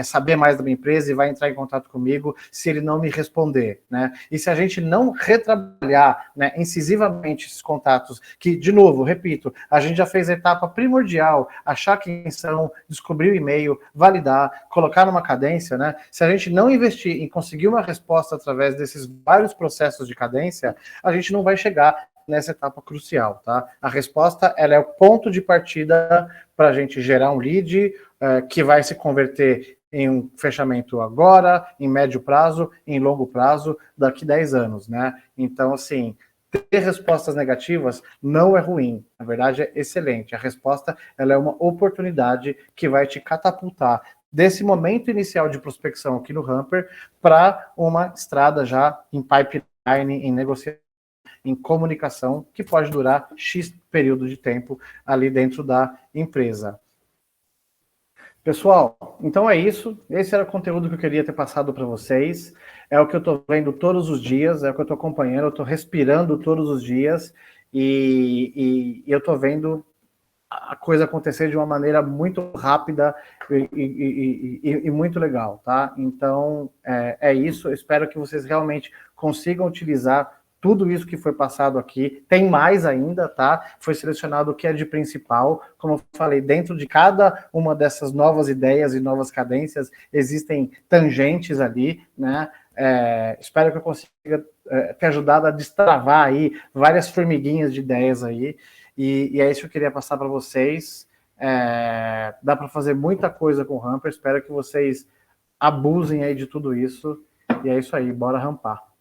saber mais da minha empresa e vai entrar em contato comigo se ele não me responder, né? E se a gente não retrabalhar, né, incisivamente esses contatos, que, de novo, repito, a gente já fez a etapa primordial, achar quem são, descobrir o e-mail, validar, colocar numa cadência, né? Se a gente não investir em conseguir uma resposta através desses vários processos de cadência, a gente não vai chegar nessa etapa crucial, tá? A resposta, ela é o ponto de partida para a gente gerar um lead que vai se converter em um fechamento agora, em médio prazo, em longo prazo, daqui 10 anos, né? Então, assim, ter respostas negativas não é ruim, na verdade é excelente. A resposta, ela é uma oportunidade que vai te catapultar desse momento inicial de prospecção aqui no Hamper para uma estrada já em pipeline, em negociação, em comunicação, que pode durar X período de tempo ali dentro da empresa. Pessoal, então é isso. Esse era o conteúdo que eu queria ter passado para vocês. É o que eu estou vendo todos os dias, é o que eu estou acompanhando, eu estou respirando todos os dias e eu estou vendo a coisa acontecer de uma maneira muito rápida e muito legal, tá? Então, é isso. Eu espero que vocês realmente consigam utilizar tudo isso que foi passado aqui. Tem mais ainda, tá? Foi selecionado o que é de principal. Como eu falei, dentro de cada uma dessas novas ideias e novas cadências, existem tangentes ali, né? Espero que eu consiga ter ajudado a destravar aí várias formiguinhas de ideias aí. E é isso que eu queria passar para vocês. Dá para fazer muita coisa com o Hamper. Espero que vocês abusem aí de tudo isso. E é isso aí, bora rampar.